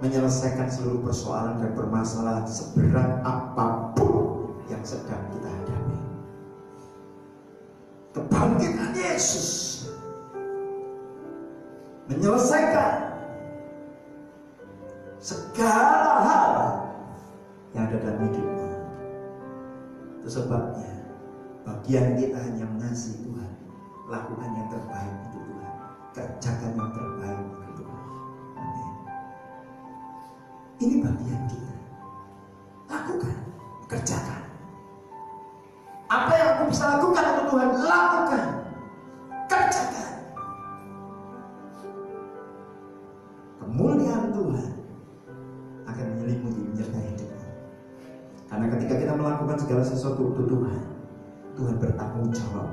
menyelesaikan seluruh persoalan dan permasalahan seberat apapun yang sedang kita hadapi. Kebangkitan Yesus menyelesaikan segala hal yang ada dalam hidupmu. Itu sebabnya bagian kita hanya mengasihi Tuhan, lakukan yang terbaik untuk Tuhan, kerjakan yang terbaik untuk Tuhan. Amin. Ini bagian kita. Lakukan, kerjakan. Apa yang aku kamu bisa lakukan untuk Tuhan, lakukan, kerjakan. Kemuliaan Tuhan akan menyelimuti, menyertai hidupmu. Karena ketika kita melakukan segala sesuatu untuk Tuhan, Tuhan bertanggung jawab.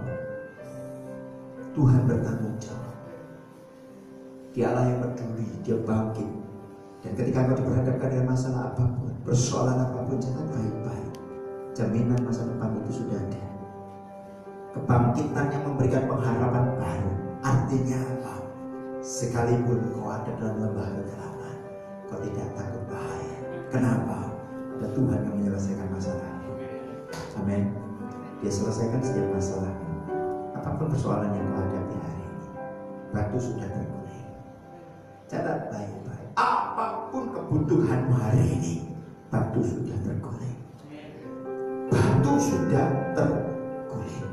Tuhan bertanggung jawab. Dia Allah yang peduli, Dia bangkit. Dan ketika kau diperhadapkan dengan masalah apapun, persoalan apapun, catat baik-baik. Jaminan masa depan itu sudah ada. Kebangkitan yang memberikan pengharapan baru. Artinya apa? Sekalipun kau ada dalam lembah kegelapan, kau tidak takut bahaya. Kenapa? Ada Tuhan yang menyelesaikan masalahmu. Amin. Dia selesaikan setiap masalah. Apapun persoalan yang kau hadapi hari ini, batu sudah terguling. Catat baik-baik. Apapun kebutuhanmu hari ini, batu sudah terguling. Batu sudah terguling.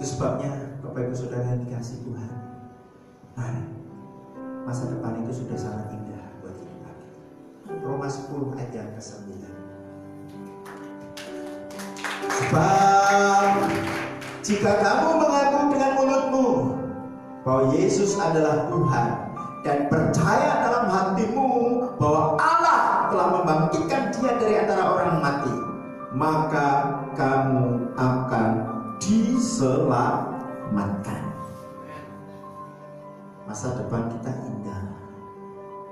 Itu sebabnya Bapak Ibu Saudara yang dikasihi Tuhan, mari, masa depan itu sudah sangat indah buat kita. Roma 10 ayat yang ke-9. Sebab jika kamu mengaku dengan mulutmu bahwa Yesus adalah Tuhan dan percaya dalam hatimu bahwa Allah telah membangkitkan Dia dari antara orang mati, maka kamu akan diselamatkan. Masa depan kita indah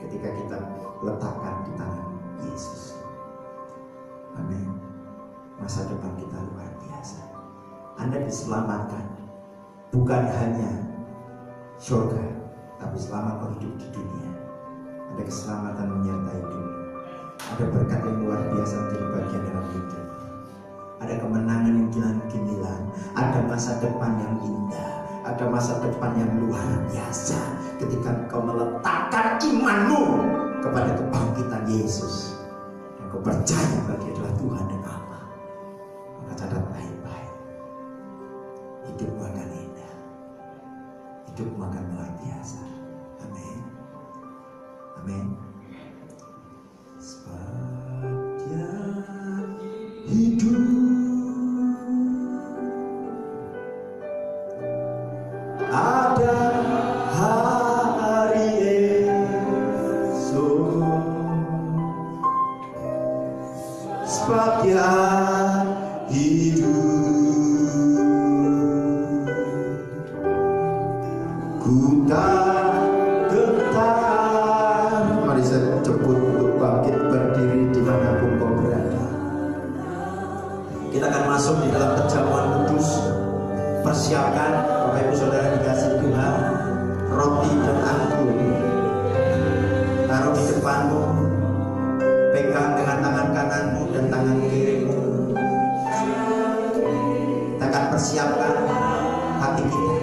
ketika kita letakkan di tangan Yesus. Amin. Masa depan kita luar biasa. Anda diselamatkan bukan hanya surga, tapi selama kau hidup di dunia, ada keselamatan menyertai dunia. Ada berkat yang luar biasa menjadi bagian dalam hidup. Ada kemenangan yang gemilang. Ada masa depan yang indah. Ada masa depan yang luar biasa ketika kau meletakkan imanmu kepada kebangkitan Yesus dan kau percaya bahwa Dia adalah Tuhan dan Allah. Maka catat baik-baik, hidupmu akan indah, hidupmu akan luar biasa. Amin. Amin. Sebab Dia hidup, ada hari esok. Sebab Dia hidup, ku tak gentar. Mari saya jemput untuk bangkit berdiri dimanapun kau berada. Kita akan masuk di dalam perjamuan kudus. Persiapkan Bapak Ibu Saudara dikasih Tuhan, roti dan anggur taruh di depanmu, pegang dengan tangan kananmu dan tangan kirimu. Kita akan persiapkan hati kita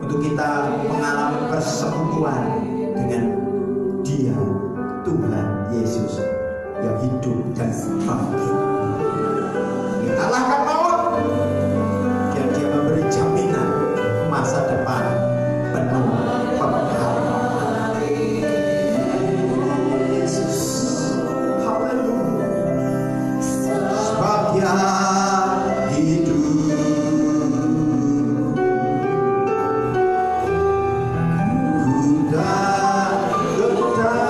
untuk kita mengalami persekutuan dengan Dia, Tuhan Yesus yang hidup dan bangkit. Kalahkan maut dan Dia memberi jaminan masa depan penuh pengharapan. Yesus, haleluya. Sebab Dia hidup, ku tak gentar.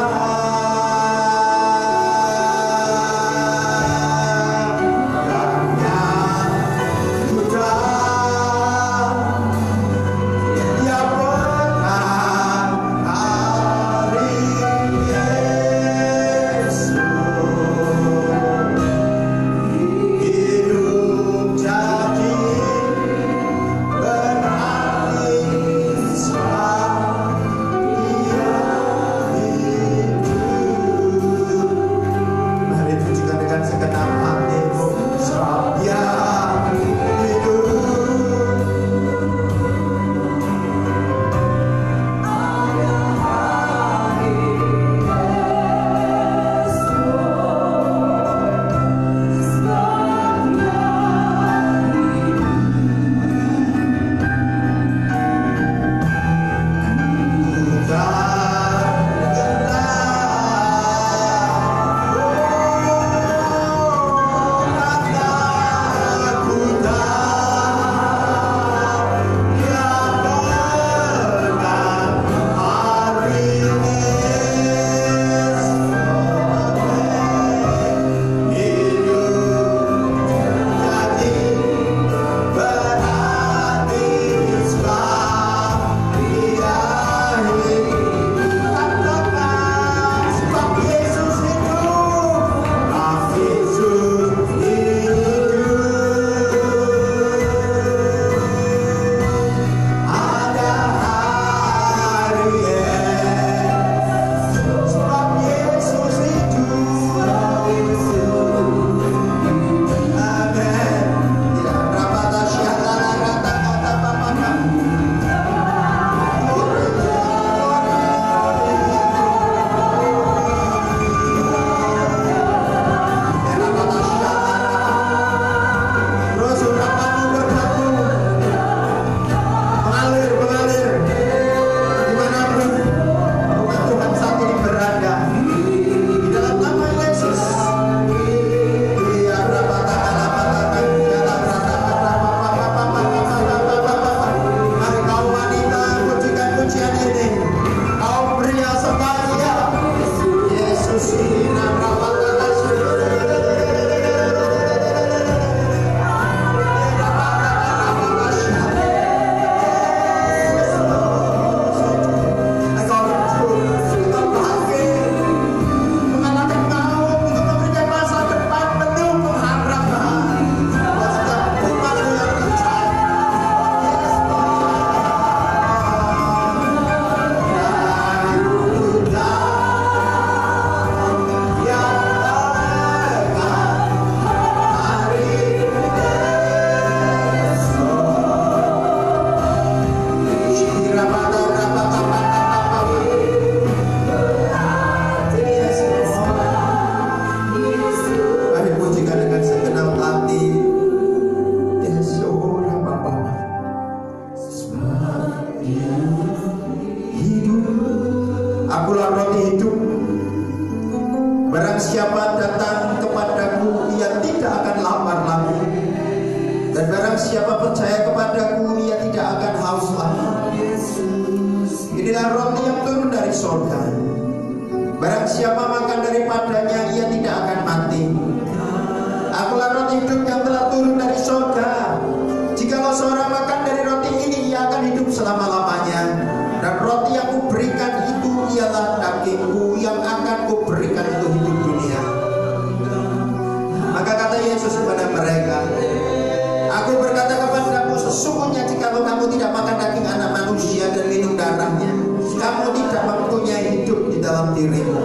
Akulah roti hidup. Barang siapa datang kepadaku, ia tidak akan lapar lagi. Dan barang siapa percaya kepadaku, ia tidak akan haus lagi. Inilah roti yang turun dari surga. Barang siapa makan daripadanya, ia tidak akan mati. Akulah roti hidup yang telah turun dari surga. Jikalau seorang makan dari roti ini, ia akan hidup selama-lamanya. Dan roti yang kuberikan itu ialah dagingku yang akan kuberikan untuk hidup dunia. Maka kata Yesus kepada mereka, aku berkata kepadamu, sesungguhnya jikalau kamu tidak makan daging anak manusia dan minum darahnya, kamu tidak mempunyai hidup di dalam dirimu.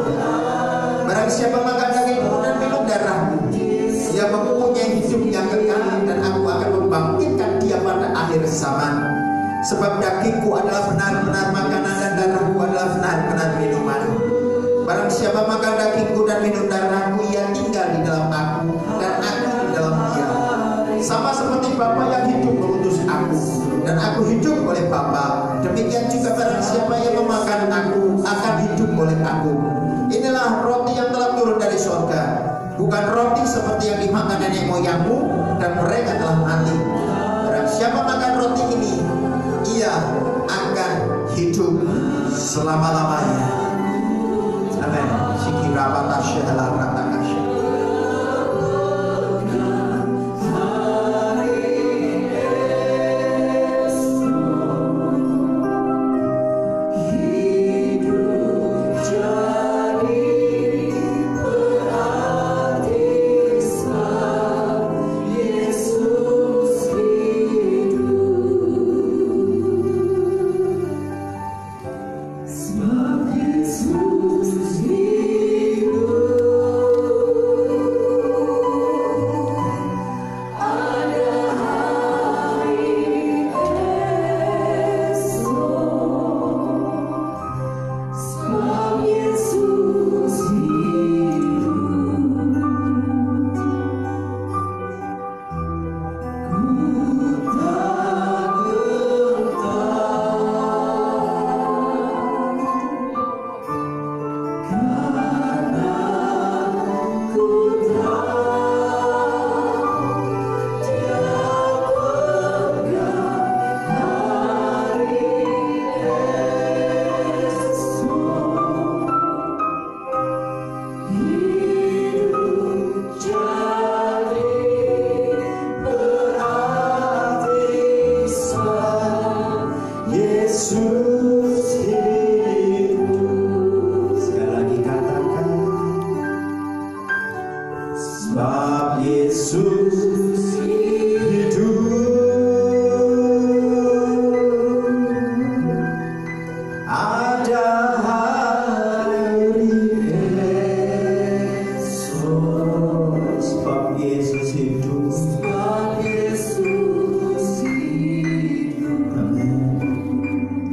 Barang siapa makan dagingku dan minum darahmu, ia mempunyai hidup yang kekal, dan aku akan membangkitkan dia pada akhir zaman. Sebab dagingku adalah benar-benar makanan dan darahku adalah benar-benar minuman. Barang siapa makan dagingku dan minum darahku, ia tinggal di dalam aku dan aku di dalam dia. Sama seperti Bapa yang hidup mengutus aku, dan aku hidup oleh Bapa, demikian juga barang siapa yang memakan aku akan hidup oleh aku. Inilah roti yang telah turun dari surga, bukan roti seperti yang dimakan nenek moyangmu dan mereka telah mati. Barang siapa makan roti ini, ia akan hidup selama-lamanya. Amin.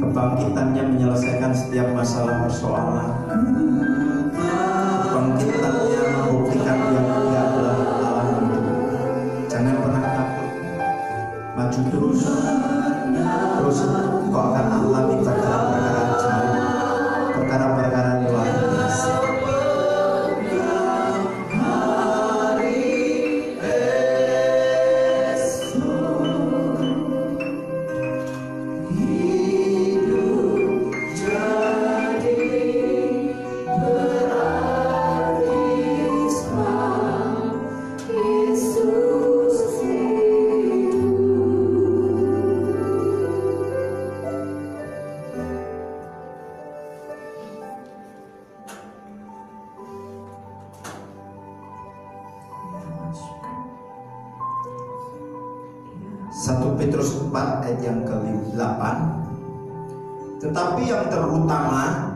Kebangkitannya menyelesaikan setiap masalah persoalan. Kebangkitannya membuktikan dia adalah Allah hidup. Jangan pernah takut, maju terus. Terus kau akan alami perkara-perkara jauh, perkara-perkara luar biasa. Petrus 4 ayat yang ke-8. Tetapi yang terutama,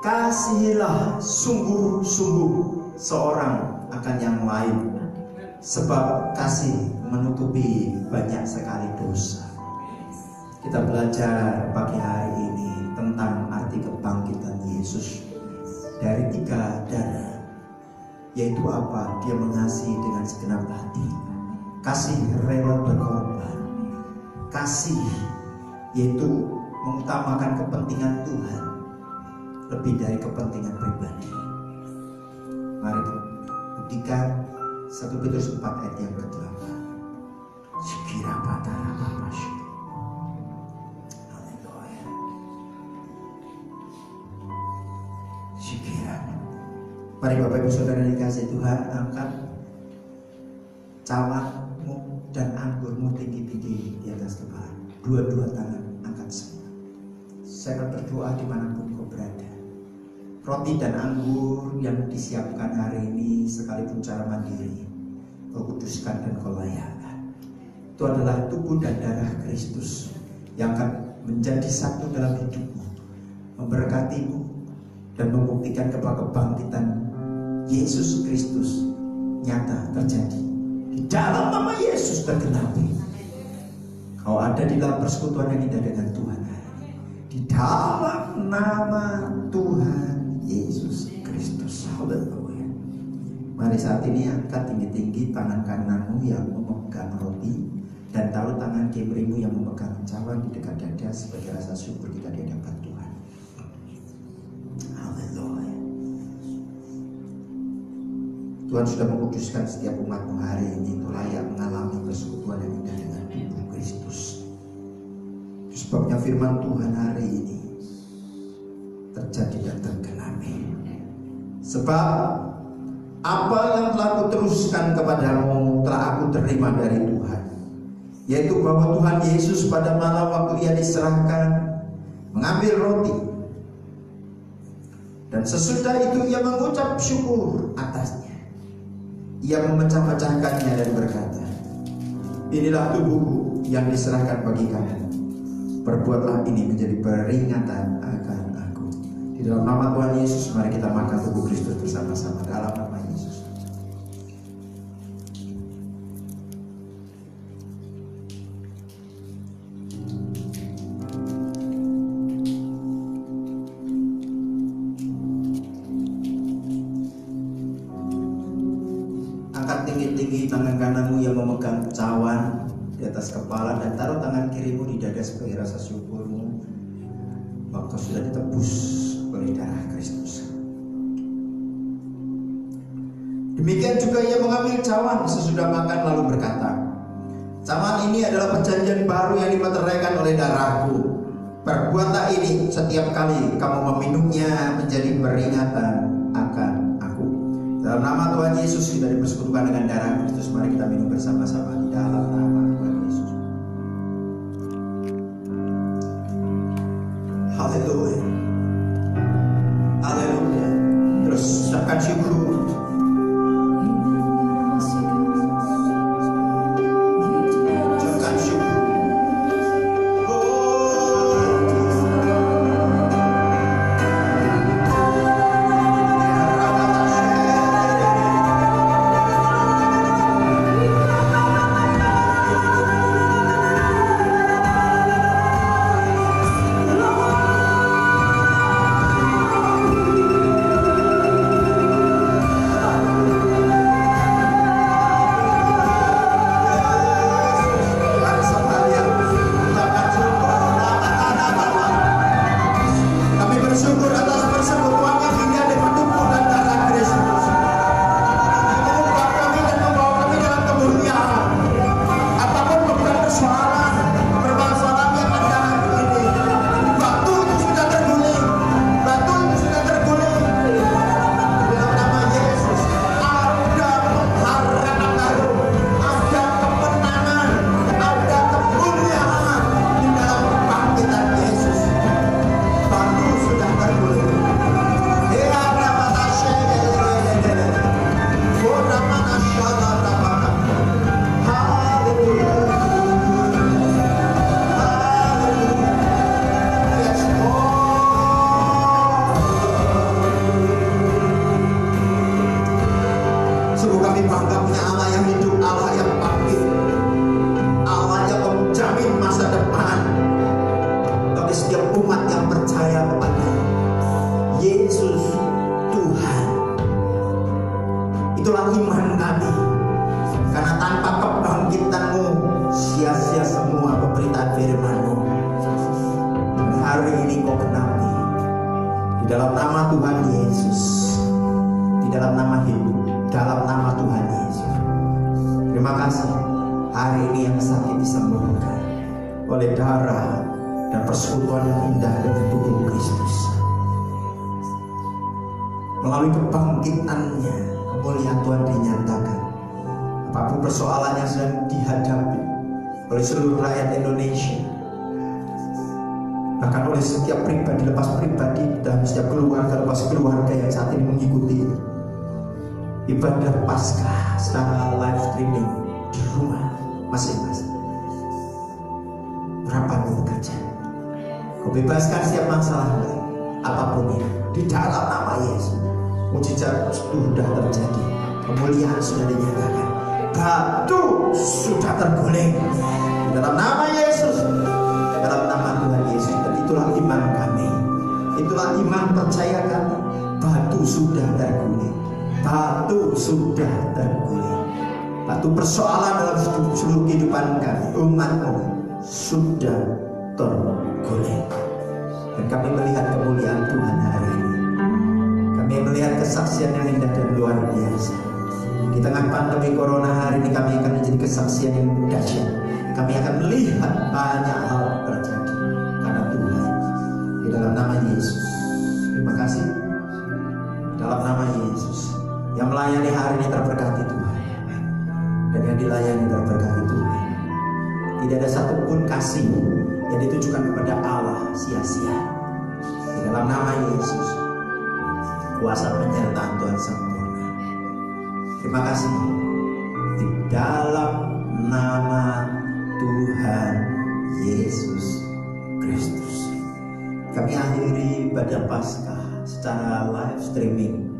kasihilah sungguh-sungguh seorang akan yang lain, sebab kasih menutupi banyak sekali dosa. Kita belajar pagi hari ini tentang arti kebangkitan Yesus dari 3 darah, yaitu apa? Dia mengasihi dengan segenap hati, kasih rela berkorban, kasih yaitu mengutamakan kepentingan Tuhan, lebih dari kepentingan pribadi. Mari buktikan 1 Petrus 4 ayat yang ke-8. Sekira patara papasya. Haleluya. Sekira. Mari Bapak Ibu Saudara dikasih Tuhan, angkat cawanmu dan anggurmu tinggi-tinggi di atas kepala. Dua-dua tangan angkat semua. Saya akan berdoa dimanapun kau berada. Roti dan anggur yang disiapkan hari ini sekalipun cara mandiri, kau kuduskan dan kau layakkan. Itu adalah tubuh dan darah Kristus yang akan menjadi satu dalam hidupmu, memberkatimu dan membuktikan kebangkitan Yesus Kristus nyata terjadi. Di dalam nama Yesus tergenapi. Kau ada di dalam persekutuan yang indah dengan Tuhan. Di dalam nama Tuhan Yesus Kristus. Haleluya. Mari saat ini angkat tinggi-tinggi tangan kananmu yang memegang roti, dan taruh tangan kirimu yang memegang cawan di dekat dada sebagai rasa syukur kita di hadapan Tuhan. Haleluya. Tuhan sudah menguduskan setiap umatmu hari ini untuk layak mengalami persekutuan yang indah dengan tubuh Kristus. Sebabnya firman Tuhan hari ini terjadi dan tergenapi. Sebab apa yang telah kuteruskan kepadamu telah aku terima dari Tuhan, yaitu bahwa Tuhan Yesus pada malam waktu ia diserahkan mengambil roti, dan sesudah itu ia mengucap syukur atasnya. Ia memecah-mecahkannya dan berkata, inilah tubuhku yang diserahkan bagi kamu. Perbuatlah ini menjadi peringatan akan aku. Di dalam nama Tuhan Yesus, mari kita makan tubuh Kristus bersama-sama dalam nama Yesus. Angkat tinggi-tinggi tangan kananmu yang memegang cawan di atas kepala, dan taruh tangan kirimu di dada sebagai rasa syukurmu bahwa kau sudah ditebus oleh darah Kristus. Demikian juga ia mengambil cawan sesudah makan lalu berkata, cawan ini adalah perjanjian baru yang dimeteraikan oleh darahku. Perbuatlah ini setiap kali kamu meminumnya menjadi peringatan akan aku. Dalam nama Tuhan Yesus kita dipersekutukan dengan darah Kristus. Mari kita minum bersama-sama di dalam nama Tuhan Yesus. Haleluya. Haleluya. Terus ucapkan syukur. Ucapkan syukur. Itulah iman kami, karena tanpa kebangkitan-Mu sia-sia semua pemberitaan firman-Mu. Dan hari ini Kau genapi di dalam dalam nama Tuhan Yesus, di dalam nama hidup, dalam nama Tuhan Yesus. Terima kasih hari ini yang sakit disembuhkan oleh darah dan persekutuan yang indah dengan tubuh Kristus. Melalui kebangkitannya, kemuliaan Tuhan dinyatakan. Apapun persoalan yang sedang dihadapi oleh seluruh rakyat Indonesia, bahkan oleh setiap pribadi lepas pribadi dan setiap keluarga lepas keluarga yang saat ini mengikuti ibadah Paskah secara live streaming di rumah masing-masing. Harapanmu bekerja, kau bebaskan setiap masalah apapun itu di dalam nama Yesus. Mujizat sudah terjadi, kemuliaan sudah dinyatakan, batu sudah terguling di dalam nama Yesus, dalam nama Tuhan Yesus. Dan itulah iman kami, itulah iman percaya kami. Batu sudah terguling, batu sudah terguling. Batu persoalan dalam seluruh kehidupan kami, umatmu sudah terguling. Dan kami melihat kemuliaan Tuhan hari ini. Kami melihat kesaksian yang indah dan luar biasa. Di tengah pandemi corona hari ini kami akan menjadi kesaksian yang dahsyat. Kami akan melihat banyak hal terjadi karena Tuhan. Di dalam nama Yesus. Terima kasih. Dalam nama Yesus. Yang melayani hari ini terberkati Tuhan. Dan yang dilayani terberkati Tuhan. Tidak ada satupun kasih yang ditujukan kepada Allah sia-sia. Di dalam nama Yesus. Kuasa penyertaan Tuhan sempurna. Terima kasih. Di dalam nama Tuhan Yesus Kristus. Kami akhiri ibadah Paskah secara live streaming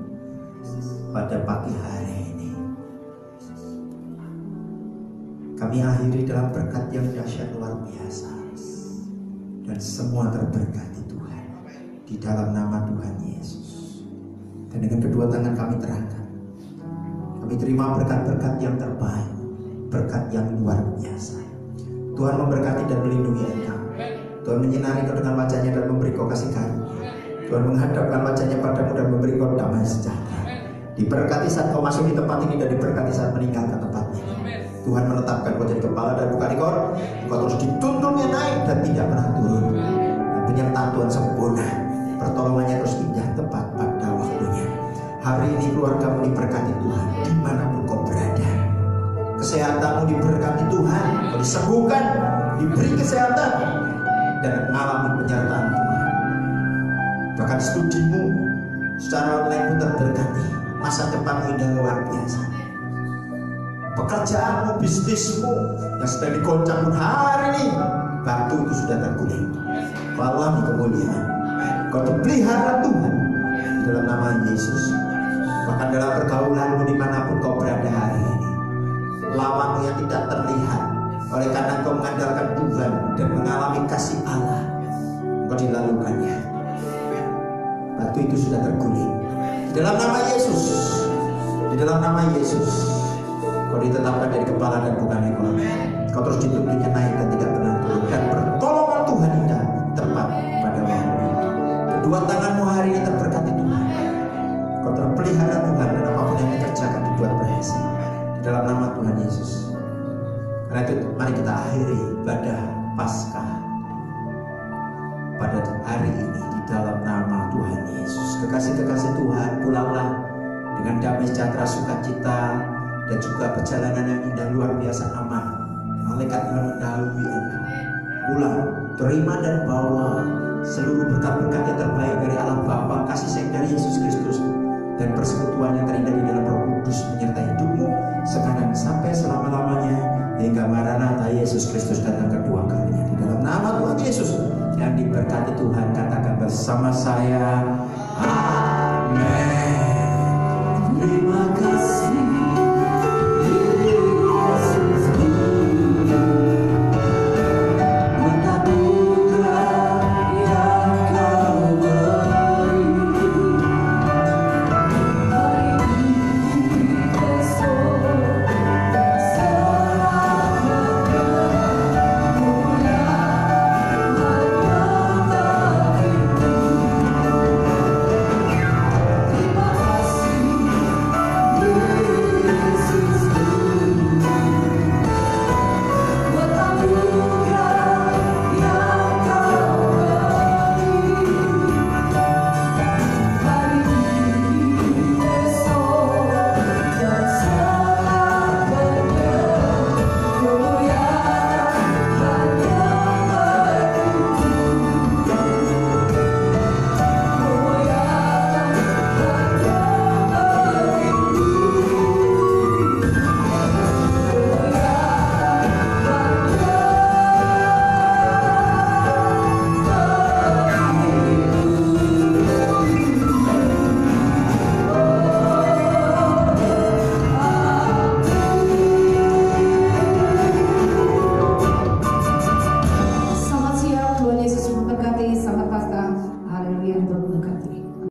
pada pagi hari ini. Kami akhiri dalam berkat yang dahsyat luar biasa. Dan semua terberkati Tuhan di dalam nama Tuhan Yesus. Dan dengan kedua tangan kami terangkat, kami terima berkat-berkat yang terbaik, berkat yang luar biasa. Tuhan memberkati dan melindungi engkau. Tuhan menyinari kau dengan wajahnya dan memberi kau kasih karunia. Tuhan menghadapkan wajahnya padamu dan memberi kau damai sejahtera. Diberkati saat kau masuk di tempat ini dan diberkati saat meninggalkan tempat ini. Tuhan menetapkan kau jadi kepala dan bukan ekor. Kau terus dituntunnya naik dan tidak pernah turun. Dan penyertaan Tuhan sempurna, pertolongannya terus indah tepat pada waktunya. Hari ini keluargamu diberkati Tuhan dimanapun kau berada. Kesehatanmu diberkati Tuhan, kau disembuhkan, diberi kesehatan dan mengalami penyertaan Tuhan. Bahkan studimu secara online pun terberkati. Masa depanmu indah luar biasa. Pekerjaanmu, bisnismu yang sedang digoncang pun hari ini batu itu sudah terguling. Kau alami kemuliaan. Kau dipelihara Tuhan di dalam nama Yesus. Bahkan dalam pergaulanmu dimanapun kau berada hari ini, lawanmu yang tidak terlihat, oleh karena kau mengandalkan Tuhan dan mengalami kasih Allah, kau dilalukannya. Batu itu sudah terguling di dalam nama Yesus. Di dalam nama Yesus, kau ditetapkan dari kepala dan bukan ekor. Kau terus dituntutnya naik dan tidak pernah turun. Dan pertolongan Tuhan indah tepat pada waktu. Kedua tanganmu hari ini terberkati Tuhan. Kau terpelihara Tuhan dan apapun yang dikerjakan dibuat berhasil. Di dalam nama Tuhan Yesus. Karena itu mari kita akhiri ibadah Paskah pada hari ini di dalam nama Tuhan Yesus. Kekasih-kekasih Tuhan, pulanglah dengan damai sejahtera, sukacita dan juga perjalanan yang indah luar biasa aman. Malaikat mendahului engkau. Pulang, terima dan bawa seluruh berkat-berkat yang terbaik dari Allah Bapa, kasih sayang dari Yesus Kristus, dan persekutuan yang terindah di dalam Roh Kudus menyertai hidupmu sekarang sampai selama-lamanya hingga Maranatha Yesus Kristus datang kedua kalinya. Di dalam nama Tuhan Yesus yang diberkati Tuhan, katakan bersama saya.